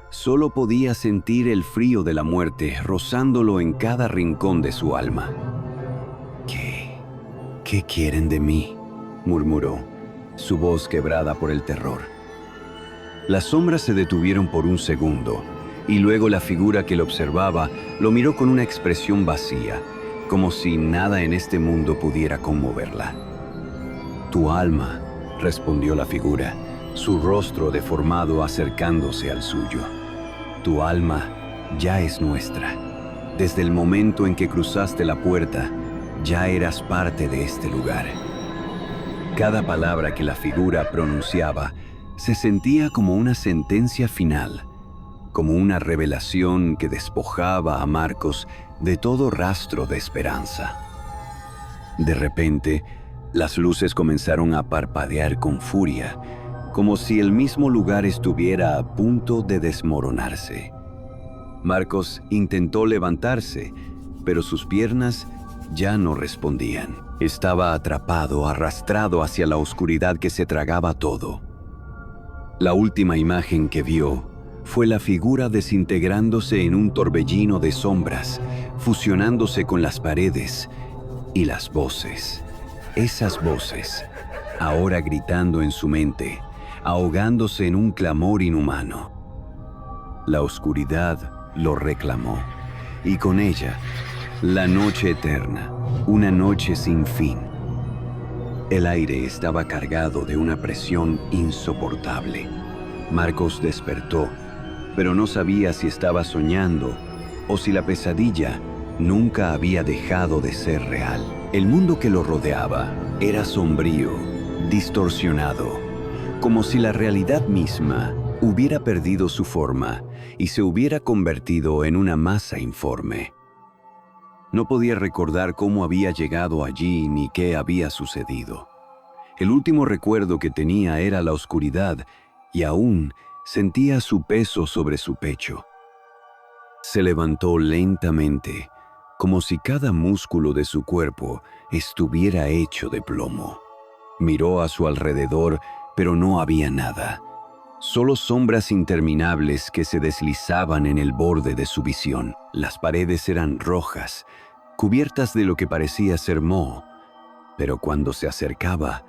Solo podía sentir el frío de la muerte rozándolo en cada rincón de su alma. ¿Qué quieren de mí?», murmuró, su voz quebrada por el terror. Las sombras se detuvieron por un segundo, y luego la figura que lo observaba lo miró con una expresión vacía, como si nada en este mundo pudiera conmoverla. «Tu alma», respondió la figura, su rostro deformado acercándose al suyo. «Tu alma ya es nuestra. Desde el momento en que cruzaste la puerta, ya eras parte de este lugar». Cada palabra que la figura pronunciaba se sentía como una sentencia final, como una revelación que despojaba a Marcos de todo rastro de esperanza. De repente, las luces comenzaron a parpadear con furia, como si el mismo lugar estuviera a punto de desmoronarse. Marcos intentó levantarse, pero sus piernas ya no respondían. Estaba atrapado, arrastrado hacia la oscuridad que se tragaba todo. La última imagen que vio fue la figura desintegrándose en un torbellino de sombras, fusionándose con las paredes y las voces. Esas voces, ahora gritando en su mente, ahogándose en un clamor inhumano. La oscuridad lo reclamó, y con ella, la noche eterna, una noche sin fin. El aire estaba cargado de una presión insoportable. Marcos despertó, pero no sabía si estaba soñando o si la pesadilla nunca había dejado de ser real. El mundo que lo rodeaba era sombrío, distorsionado, como si la realidad misma hubiera perdido su forma y se hubiera convertido en una masa informe. No podía recordar cómo había llegado allí ni qué había sucedido. El último recuerdo que tenía era la oscuridad y aún sentía su peso sobre su pecho. Se levantó lentamente, como si cada músculo de su cuerpo estuviera hecho de plomo. Miró a su alrededor, pero no había nada. Solo sombras interminables que se deslizaban en el borde de su visión. Las paredes eran rojas, cubiertas de lo que parecía ser moho, pero cuando se acercaba,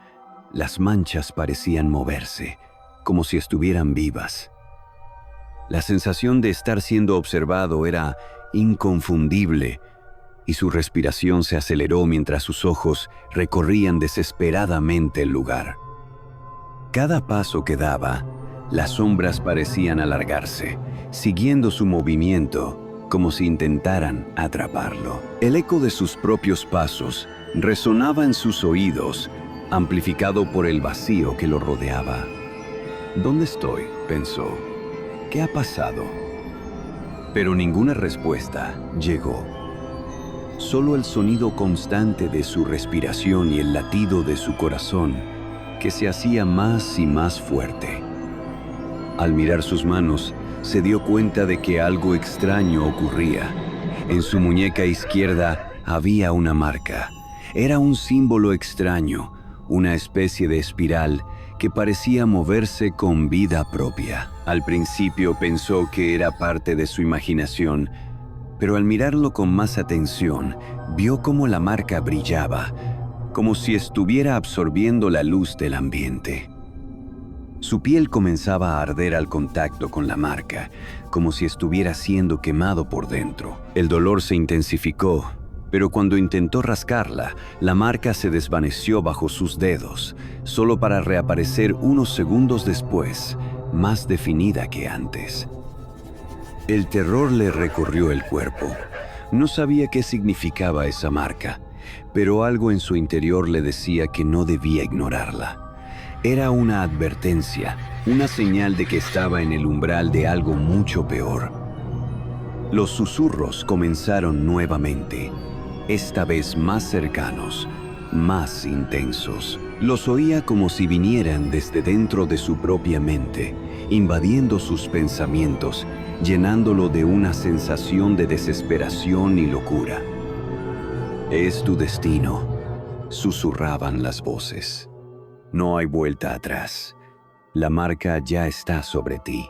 las manchas parecían moverse, como si estuvieran vivas. La sensación de estar siendo observado era inconfundible, y su respiración se aceleró mientras sus ojos recorrían desesperadamente el lugar. Cada paso que daba, las sombras parecían alargarse, siguiendo su movimiento, como si intentaran atraparlo. El eco de sus propios pasos resonaba en sus oídos, amplificado por el vacío que lo rodeaba. «¿Dónde estoy?», pensó. «¿Qué ha pasado?». Pero ninguna respuesta llegó. Solo el sonido constante de su respiración y el latido de su corazón, que se hacía más y más fuerte. Al mirar sus manos, se dio cuenta de que algo extraño ocurría. En su muñeca izquierda había una marca. Era un símbolo extraño, una especie de espiral que parecía moverse con vida propia. Al principio pensó que era parte de su imaginación, pero al mirarlo con más atención, vio cómo la marca brillaba, como si estuviera absorbiendo la luz del ambiente. Su piel comenzaba a arder al contacto con la marca, como si estuviera siendo quemado por dentro. El dolor se intensificó, pero cuando intentó rascarla, la marca se desvaneció bajo sus dedos, solo para reaparecer unos segundos después, más definida que antes. El terror le recorrió el cuerpo. No sabía qué significaba esa marca, pero algo en su interior le decía que no debía ignorarla. Era una advertencia, una señal de que estaba en el umbral de algo mucho peor. Los susurros comenzaron nuevamente, esta vez más cercanos, más intensos. Los oía como si vinieran desde dentro de su propia mente, invadiendo sus pensamientos, llenándolo de una sensación de desesperación y locura. «Es tu destino», susurraban las voces. «No hay vuelta atrás. La marca ya está sobre ti.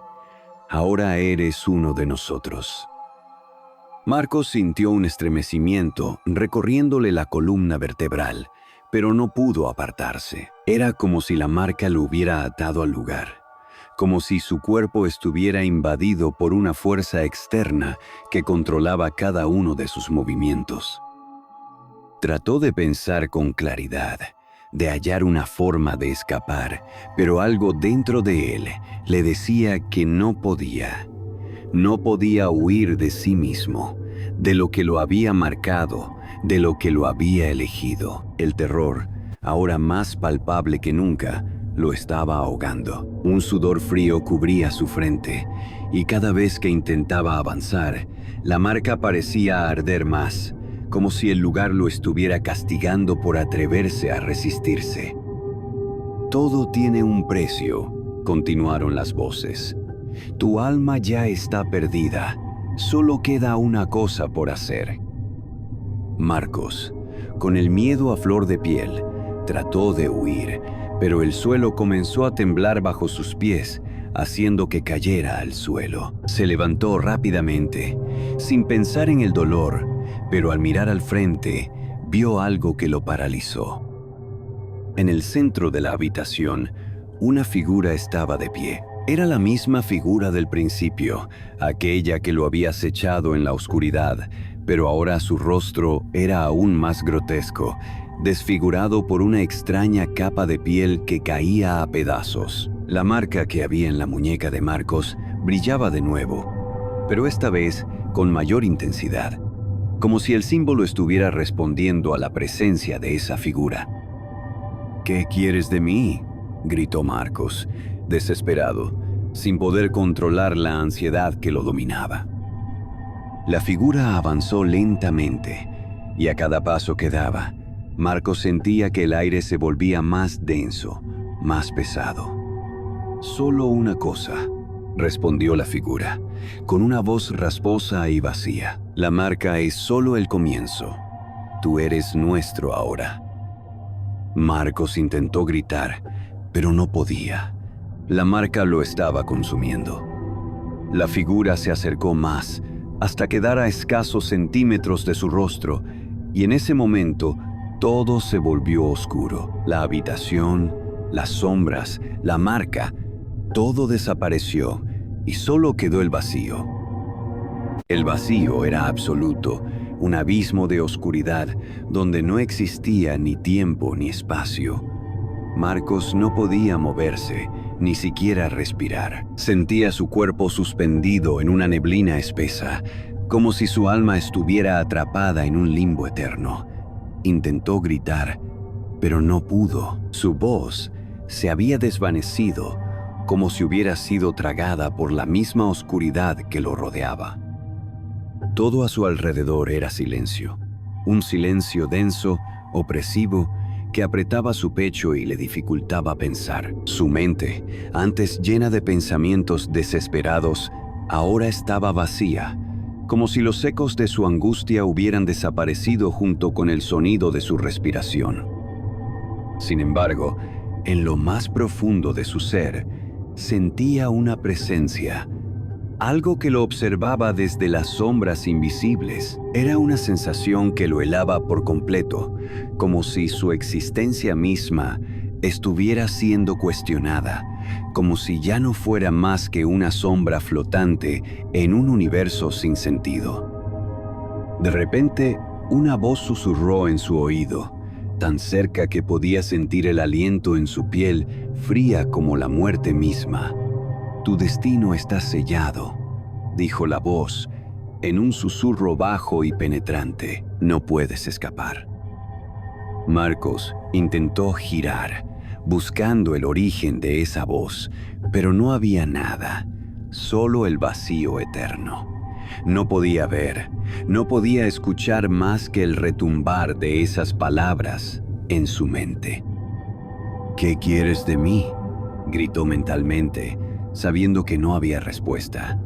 Ahora eres uno de nosotros». Marcos sintió un estremecimiento recorriéndole la columna vertebral, pero no pudo apartarse. Era como si la marca lo hubiera atado al lugar, como si su cuerpo estuviera invadido por una fuerza externa que controlaba cada uno de sus movimientos. Trató de pensar con claridad, de hallar una forma de escapar, pero algo dentro de él le decía que no podía. No podía huir de sí mismo, de lo que lo había marcado, de lo que lo había elegido. El terror, ahora más palpable que nunca, lo estaba ahogando. Un sudor frío cubría su frente, y cada vez que intentaba avanzar, la marca parecía arder más, como si el lugar lo estuviera castigando por atreverse a resistirse. «Todo tiene un precio», continuaron las voces. «Tu alma ya está perdida. Solo queda una cosa por hacer». Marcos, con el miedo a flor de piel, trató de huir, pero el suelo comenzó a temblar bajo sus pies, haciendo que cayera al suelo. Se levantó rápidamente, sin pensar en el dolor, pero al mirar al frente, vio algo que lo paralizó. En el centro de la habitación, una figura estaba de pie. Era la misma figura del principio, aquella que lo había acechado en la oscuridad, pero ahora su rostro era aún más grotesco, desfigurado por una extraña capa de piel que caía a pedazos. La marca que había en la muñeca de Marcos brillaba de nuevo, pero esta vez con mayor intensidad, como si el símbolo estuviera respondiendo a la presencia de esa figura. «¿Qué quieres de mí?», gritó Marcos, desesperado, sin poder controlar la ansiedad que lo dominaba. La figura avanzó lentamente, y a cada paso que daba, Marcos sentía que el aire se volvía más denso, más pesado. «Solo una cosa», respondió la figura, con una voz rasposa y vacía. «La marca es solo el comienzo. Tú eres nuestro ahora». Marcos intentó gritar, pero no podía. La marca lo estaba consumiendo. La figura se acercó más, hasta quedar a escasos centímetros de su rostro, y en ese momento todo se volvió oscuro. La habitación, las sombras, la marca, todo desapareció y solo quedó el vacío. El vacío era absoluto, un abismo de oscuridad donde no existía ni tiempo ni espacio. Marcos no podía moverse, ni siquiera respirar. Sentía su cuerpo suspendido en una neblina espesa, como si su alma estuviera atrapada en un limbo eterno. Intentó gritar, pero no pudo. Su voz se había desvanecido, como si hubiera sido tragada por la misma oscuridad que lo rodeaba. Todo a su alrededor era silencio, un silencio denso, opresivo, que apretaba su pecho y le dificultaba pensar. Su mente, antes llena de pensamientos desesperados, ahora estaba vacía, como si los ecos de su angustia hubieran desaparecido junto con el sonido de su respiración. Sin embargo, en lo más profundo de su ser, sentía una presencia, algo que lo observaba desde las sombras invisibles. Era una sensación que lo helaba por completo, como si su existencia misma estuviera siendo cuestionada, como si ya no fuera más que una sombra flotante en un universo sin sentido. De repente, una voz susurró en su oído, tan cerca que podía sentir el aliento en su piel, fría como la muerte misma. «Tu destino está sellado», dijo la voz, en un susurro bajo y penetrante. «No puedes escapar». Marcos intentó girar, buscando el origen de esa voz, pero no había nada, solo el vacío eterno. No podía ver, no podía escuchar más que el retumbar de esas palabras en su mente. «¿Qué quieres de mí?», gritó mentalmente, sabiendo que no había respuesta.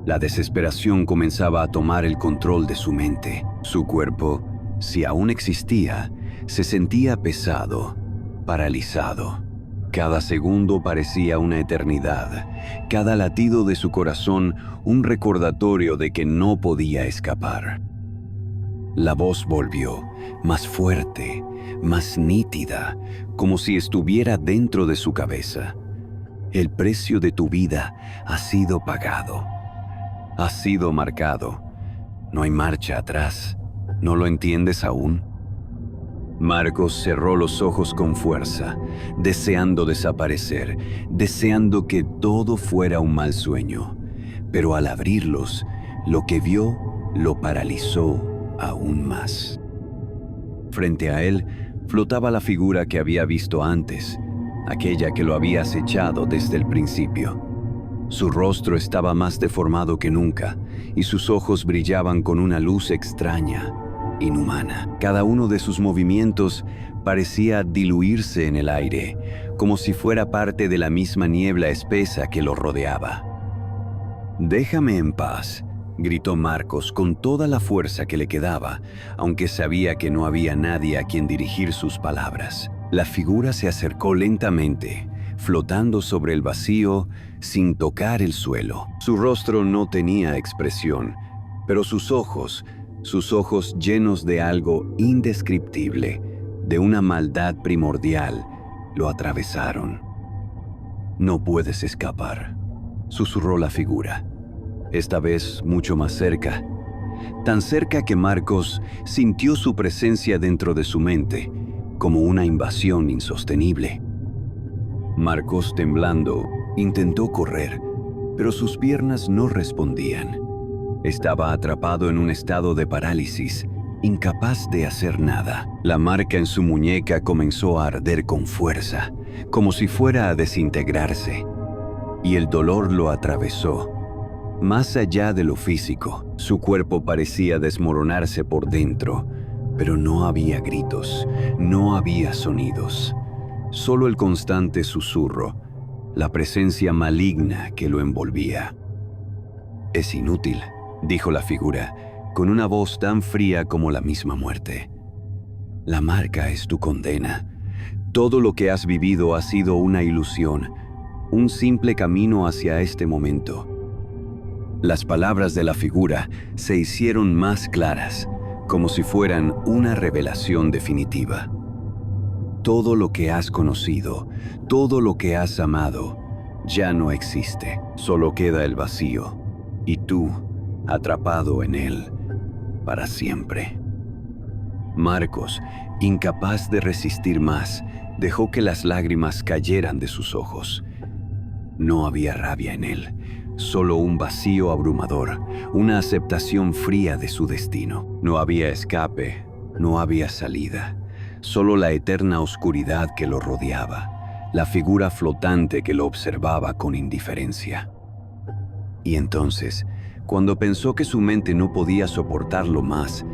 La desesperación comenzaba a tomar el control de su mente. Su cuerpo, si aún existía, se sentía pesado, paralizado. Cada segundo parecía una eternidad, cada latido de su corazón un recordatorio de que no podía escapar. La voz volvió, más fuerte, más nítida, como si estuviera dentro de su cabeza. «El precio de tu vida ha sido pagado. Ha sido marcado. No hay marcha atrás. ¿No lo entiendes aún?». Marcos cerró los ojos con fuerza, deseando desaparecer, deseando que todo fuera un mal sueño. Pero al abrirlos, lo que vio lo paralizó aún más. Frente a él flotaba la figura que había visto antes, aquella que lo había acechado desde el principio. Su rostro estaba más deformado que nunca, y sus ojos brillaban con una luz extraña, inhumana. Cada uno de sus movimientos parecía diluirse en el aire, como si fuera parte de la misma niebla espesa que lo rodeaba. «Déjame en paz», gritó Marcos con toda la fuerza que le quedaba, aunque sabía que no había nadie a quien dirigir sus palabras. La figura se acercó lentamente, flotando sobre el vacío sin tocar el suelo. Su rostro no tenía expresión, pero sus ojos llenos de algo indescriptible, de una maldad primordial, lo atravesaron. «No puedes escapar», susurró la figura, esta vez mucho más cerca, tan cerca que Marcos sintió su presencia dentro de su mente, como una invasión insostenible. Marcos, temblando, intentó correr, pero sus piernas no respondían. Estaba atrapado en un estado de parálisis, incapaz de hacer nada. La marca en su muñeca comenzó a arder con fuerza, como si fuera a desintegrarse, y el dolor lo atravesó. Más allá de lo físico, su cuerpo parecía desmoronarse por dentro, pero no había gritos, no había sonidos, solo el constante susurro, la presencia maligna que lo envolvía. «Es inútil», dijo la figura, con una voz tan fría como la misma muerte. «La marca es tu condena. Todo lo que has vivido ha sido una ilusión, un simple camino hacia este momento». Las palabras de la figura se hicieron más claras, como si fueran una revelación definitiva. «Todo lo que has conocido, todo lo que has amado, ya no existe. Solo queda el vacío, y tú, atrapado en él, para siempre». Marcos, incapaz de resistir más, dejó que las lágrimas cayeran de sus ojos. No había rabia en él, solo un vacío abrumador, una aceptación fría de su destino. No había escape, no había salida, solo la eterna oscuridad que lo rodeaba, la figura flotante que lo observaba con indiferencia. Y entonces, cuando pensó que su mente no podía soportarlo más,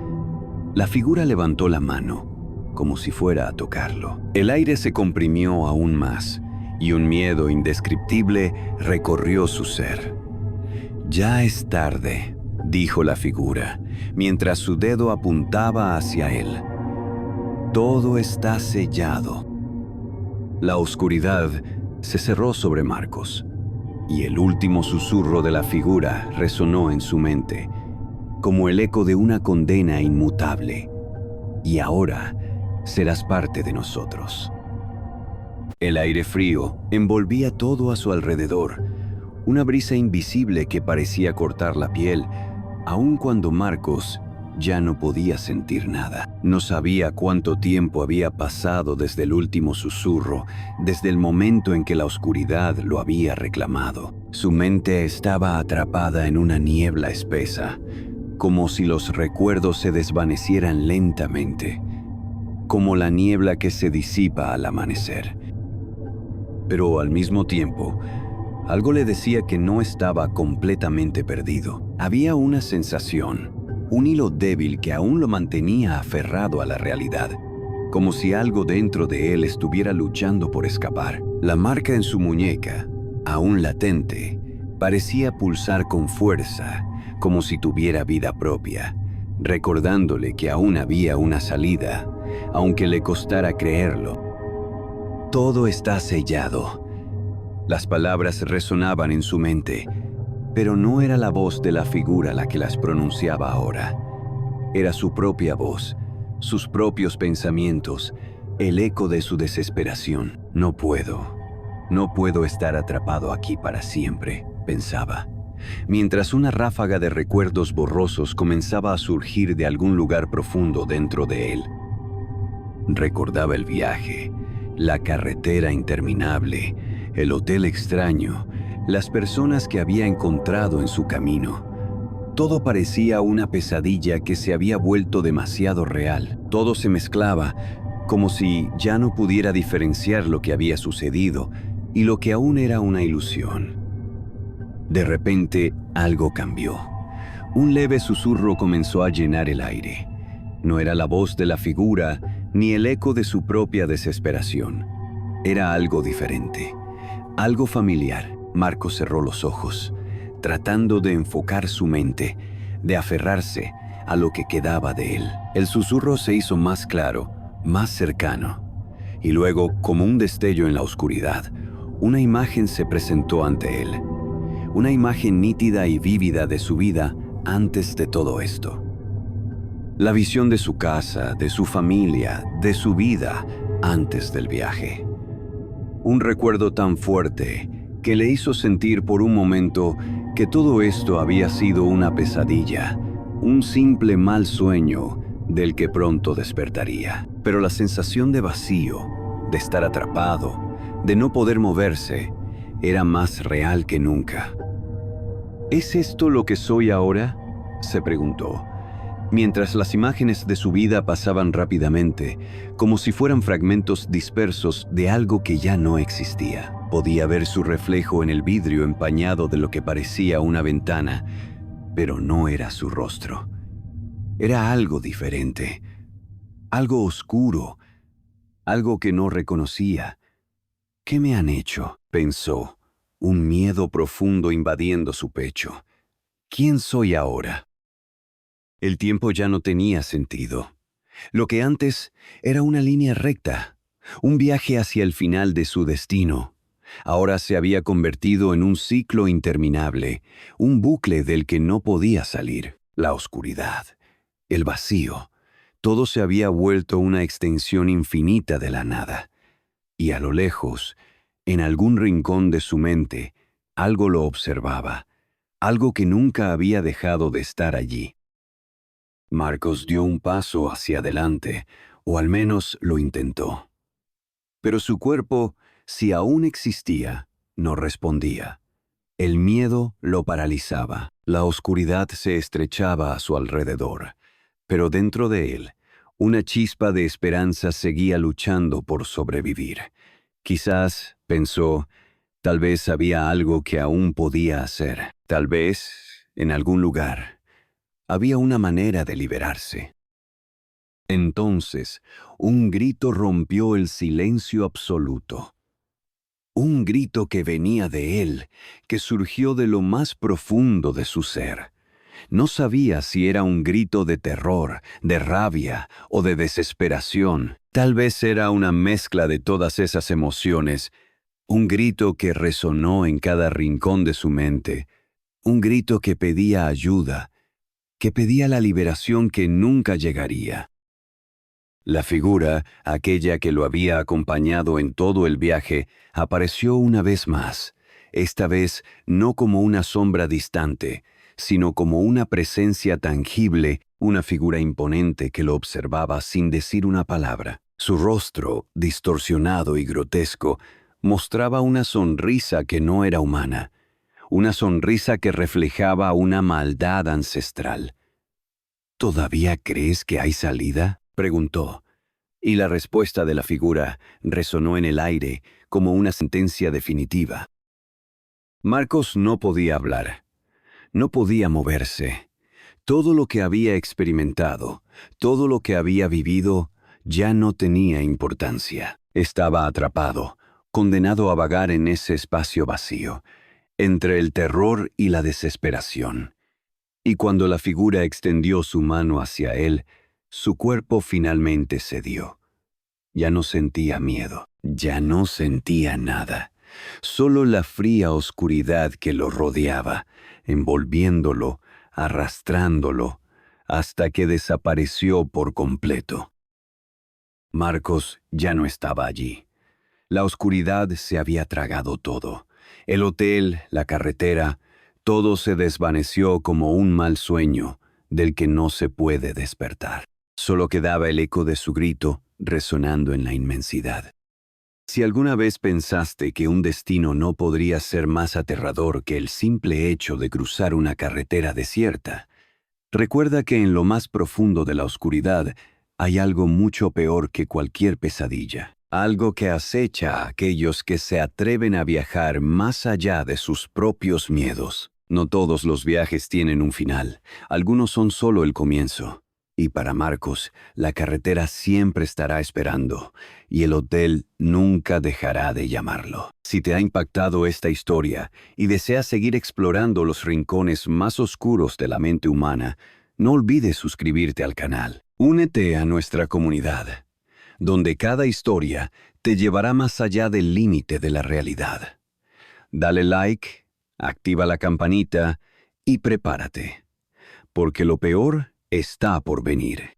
la figura levantó la mano, como si fuera a tocarlo. El aire se comprimió aún más, y un miedo indescriptible recorrió su ser. «Ya es tarde», dijo la figura, mientras su dedo apuntaba hacia él. «Todo está sellado». La oscuridad se cerró sobre Marcos, y el último susurro de la figura resonó en su mente, como el eco de una condena inmutable. «Y ahora serás parte de nosotros». El aire frío envolvía todo a su alrededor, una brisa invisible que parecía cortar la piel, aun cuando Marcos ya no podía sentir nada. No sabía cuánto tiempo había pasado desde el último susurro, desde el momento en que la oscuridad lo había reclamado. Su mente estaba atrapada en una niebla espesa, como si los recuerdos se desvanecieran lentamente, como la niebla que se disipa al amanecer. Pero al mismo tiempo, algo le decía que no estaba completamente perdido. Había una sensación, un hilo débil que aún lo mantenía aferrado a la realidad, como si algo dentro de él estuviera luchando por escapar. La marca en su muñeca, aún latente, parecía pulsar con fuerza, como si tuviera vida propia, recordándole que aún había una salida, aunque le costara creerlo. «Todo está sellado». Las palabras resonaban en su mente, pero no era la voz de la figura la que las pronunciaba ahora. Era su propia voz, sus propios pensamientos, el eco de su desesperación. No puedo estar atrapado aquí para siempre», pensaba, mientras una ráfaga de recuerdos borrosos comenzaba a surgir de algún lugar profundo dentro de él. Recordaba el viaje, la carretera interminable, el hotel extraño, las personas que había encontrado en su camino. Todo parecía una pesadilla que se había vuelto demasiado real. Todo se mezclaba, como si ya no pudiera diferenciar lo que había sucedido y lo que aún era una ilusión. De repente, algo cambió. Un leve susurro comenzó a llenar el aire. No era la voz de la figura, ni el eco de su propia desesperación. Era algo diferente, algo familiar. Marcos cerró los ojos, tratando de enfocar su mente, de aferrarse a lo que quedaba de él. El susurro se hizo más claro, más cercano, y luego, como un destello en la oscuridad, una imagen se presentó ante él. Una imagen nítida y vívida de su vida antes de todo esto. La visión de su casa, de su familia, de su vida antes del viaje. Un recuerdo tan fuerte que le hizo sentir por un momento que todo esto había sido una pesadilla, un simple mal sueño del que pronto despertaría. Pero la sensación de vacío, de estar atrapado, de no poder moverse, era más real que nunca. ¿Es esto lo que soy ahora?, se preguntó, mientras las imágenes de su vida pasaban rápidamente, como si fueran fragmentos dispersos de algo que ya no existía. Podía ver su reflejo en el vidrio empañado de lo que parecía una ventana, pero no era su rostro. Era algo diferente, algo oscuro, algo que no reconocía. «¿Qué me han hecho?», pensó, un miedo profundo invadiendo su pecho. «¿Quién soy ahora?». El tiempo ya no tenía sentido. Lo que antes era una línea recta, un viaje hacia el final de su destino, ahora se había convertido en un ciclo interminable, un bucle del que no podía salir. La oscuridad, el vacío, todo se había vuelto una extensión infinita de la nada. Y a lo lejos, en algún rincón de su mente, algo lo observaba, algo que nunca había dejado de estar allí. Marcos dio un paso hacia adelante, o al menos lo intentó. Pero su cuerpo, si aún existía, no respondía. El miedo lo paralizaba. La oscuridad se estrechaba a su alrededor, pero dentro de él, una chispa de esperanza seguía luchando por sobrevivir. Quizás, pensó, tal vez había algo que aún podía hacer. Tal vez, en algún lugar, había una manera de liberarse. Entonces, un grito rompió el silencio absoluto. Un grito que venía de él, que surgió de lo más profundo de su ser. No sabía si era un grito de terror, de rabia o de desesperación. Tal vez era una mezcla de todas esas emociones, un grito que resonó en cada rincón de su mente, un grito que pedía ayuda, que pedía la liberación que nunca llegaría. La figura, aquella que lo había acompañado en todo el viaje, apareció una vez más, esta vez no como una sombra distante, sino como una presencia tangible, una figura imponente que lo observaba sin decir una palabra. Su rostro, distorsionado y grotesco, mostraba una sonrisa que no era humana, una sonrisa que reflejaba una maldad ancestral. ¿Todavía crees que hay salida?, preguntó, y la respuesta de la figura resonó en el aire como una sentencia definitiva. Marcos no podía hablar, no podía moverse. Todo lo que había experimentado, todo lo que había vivido, ya no tenía importancia. Estaba atrapado, condenado a vagar en ese espacio vacío, entre el terror y la desesperación. Y cuando la figura extendió su mano hacia él, su cuerpo finalmente cedió. Ya no sentía miedo, ya no sentía nada, solo la fría oscuridad que lo rodeaba, envolviéndolo, arrastrándolo, hasta que desapareció por completo. Marcos ya no estaba allí. La oscuridad se había tragado todo. El hotel, la carretera, todo se desvaneció como un mal sueño del que no se puede despertar. Solo quedaba el eco de su grito resonando en la inmensidad. Si alguna vez pensaste que un destino no podría ser más aterrador que el simple hecho de cruzar una carretera desierta, recuerda que en lo más profundo de la oscuridad hay algo mucho peor que cualquier pesadilla. Algo que acecha a aquellos que se atreven a viajar más allá de sus propios miedos. No todos los viajes tienen un final, algunos son solo el comienzo. Y para Marcos, la carretera siempre estará esperando, y el hotel nunca dejará de llamarlo. Si te ha impactado esta historia y deseas seguir explorando los rincones más oscuros de la mente humana, no olvides suscribirte al canal. Únete a nuestra comunidad, donde cada historia te llevará más allá del límite de la realidad. Dale like, activa la campanita y prepárate, porque lo peor está por venir.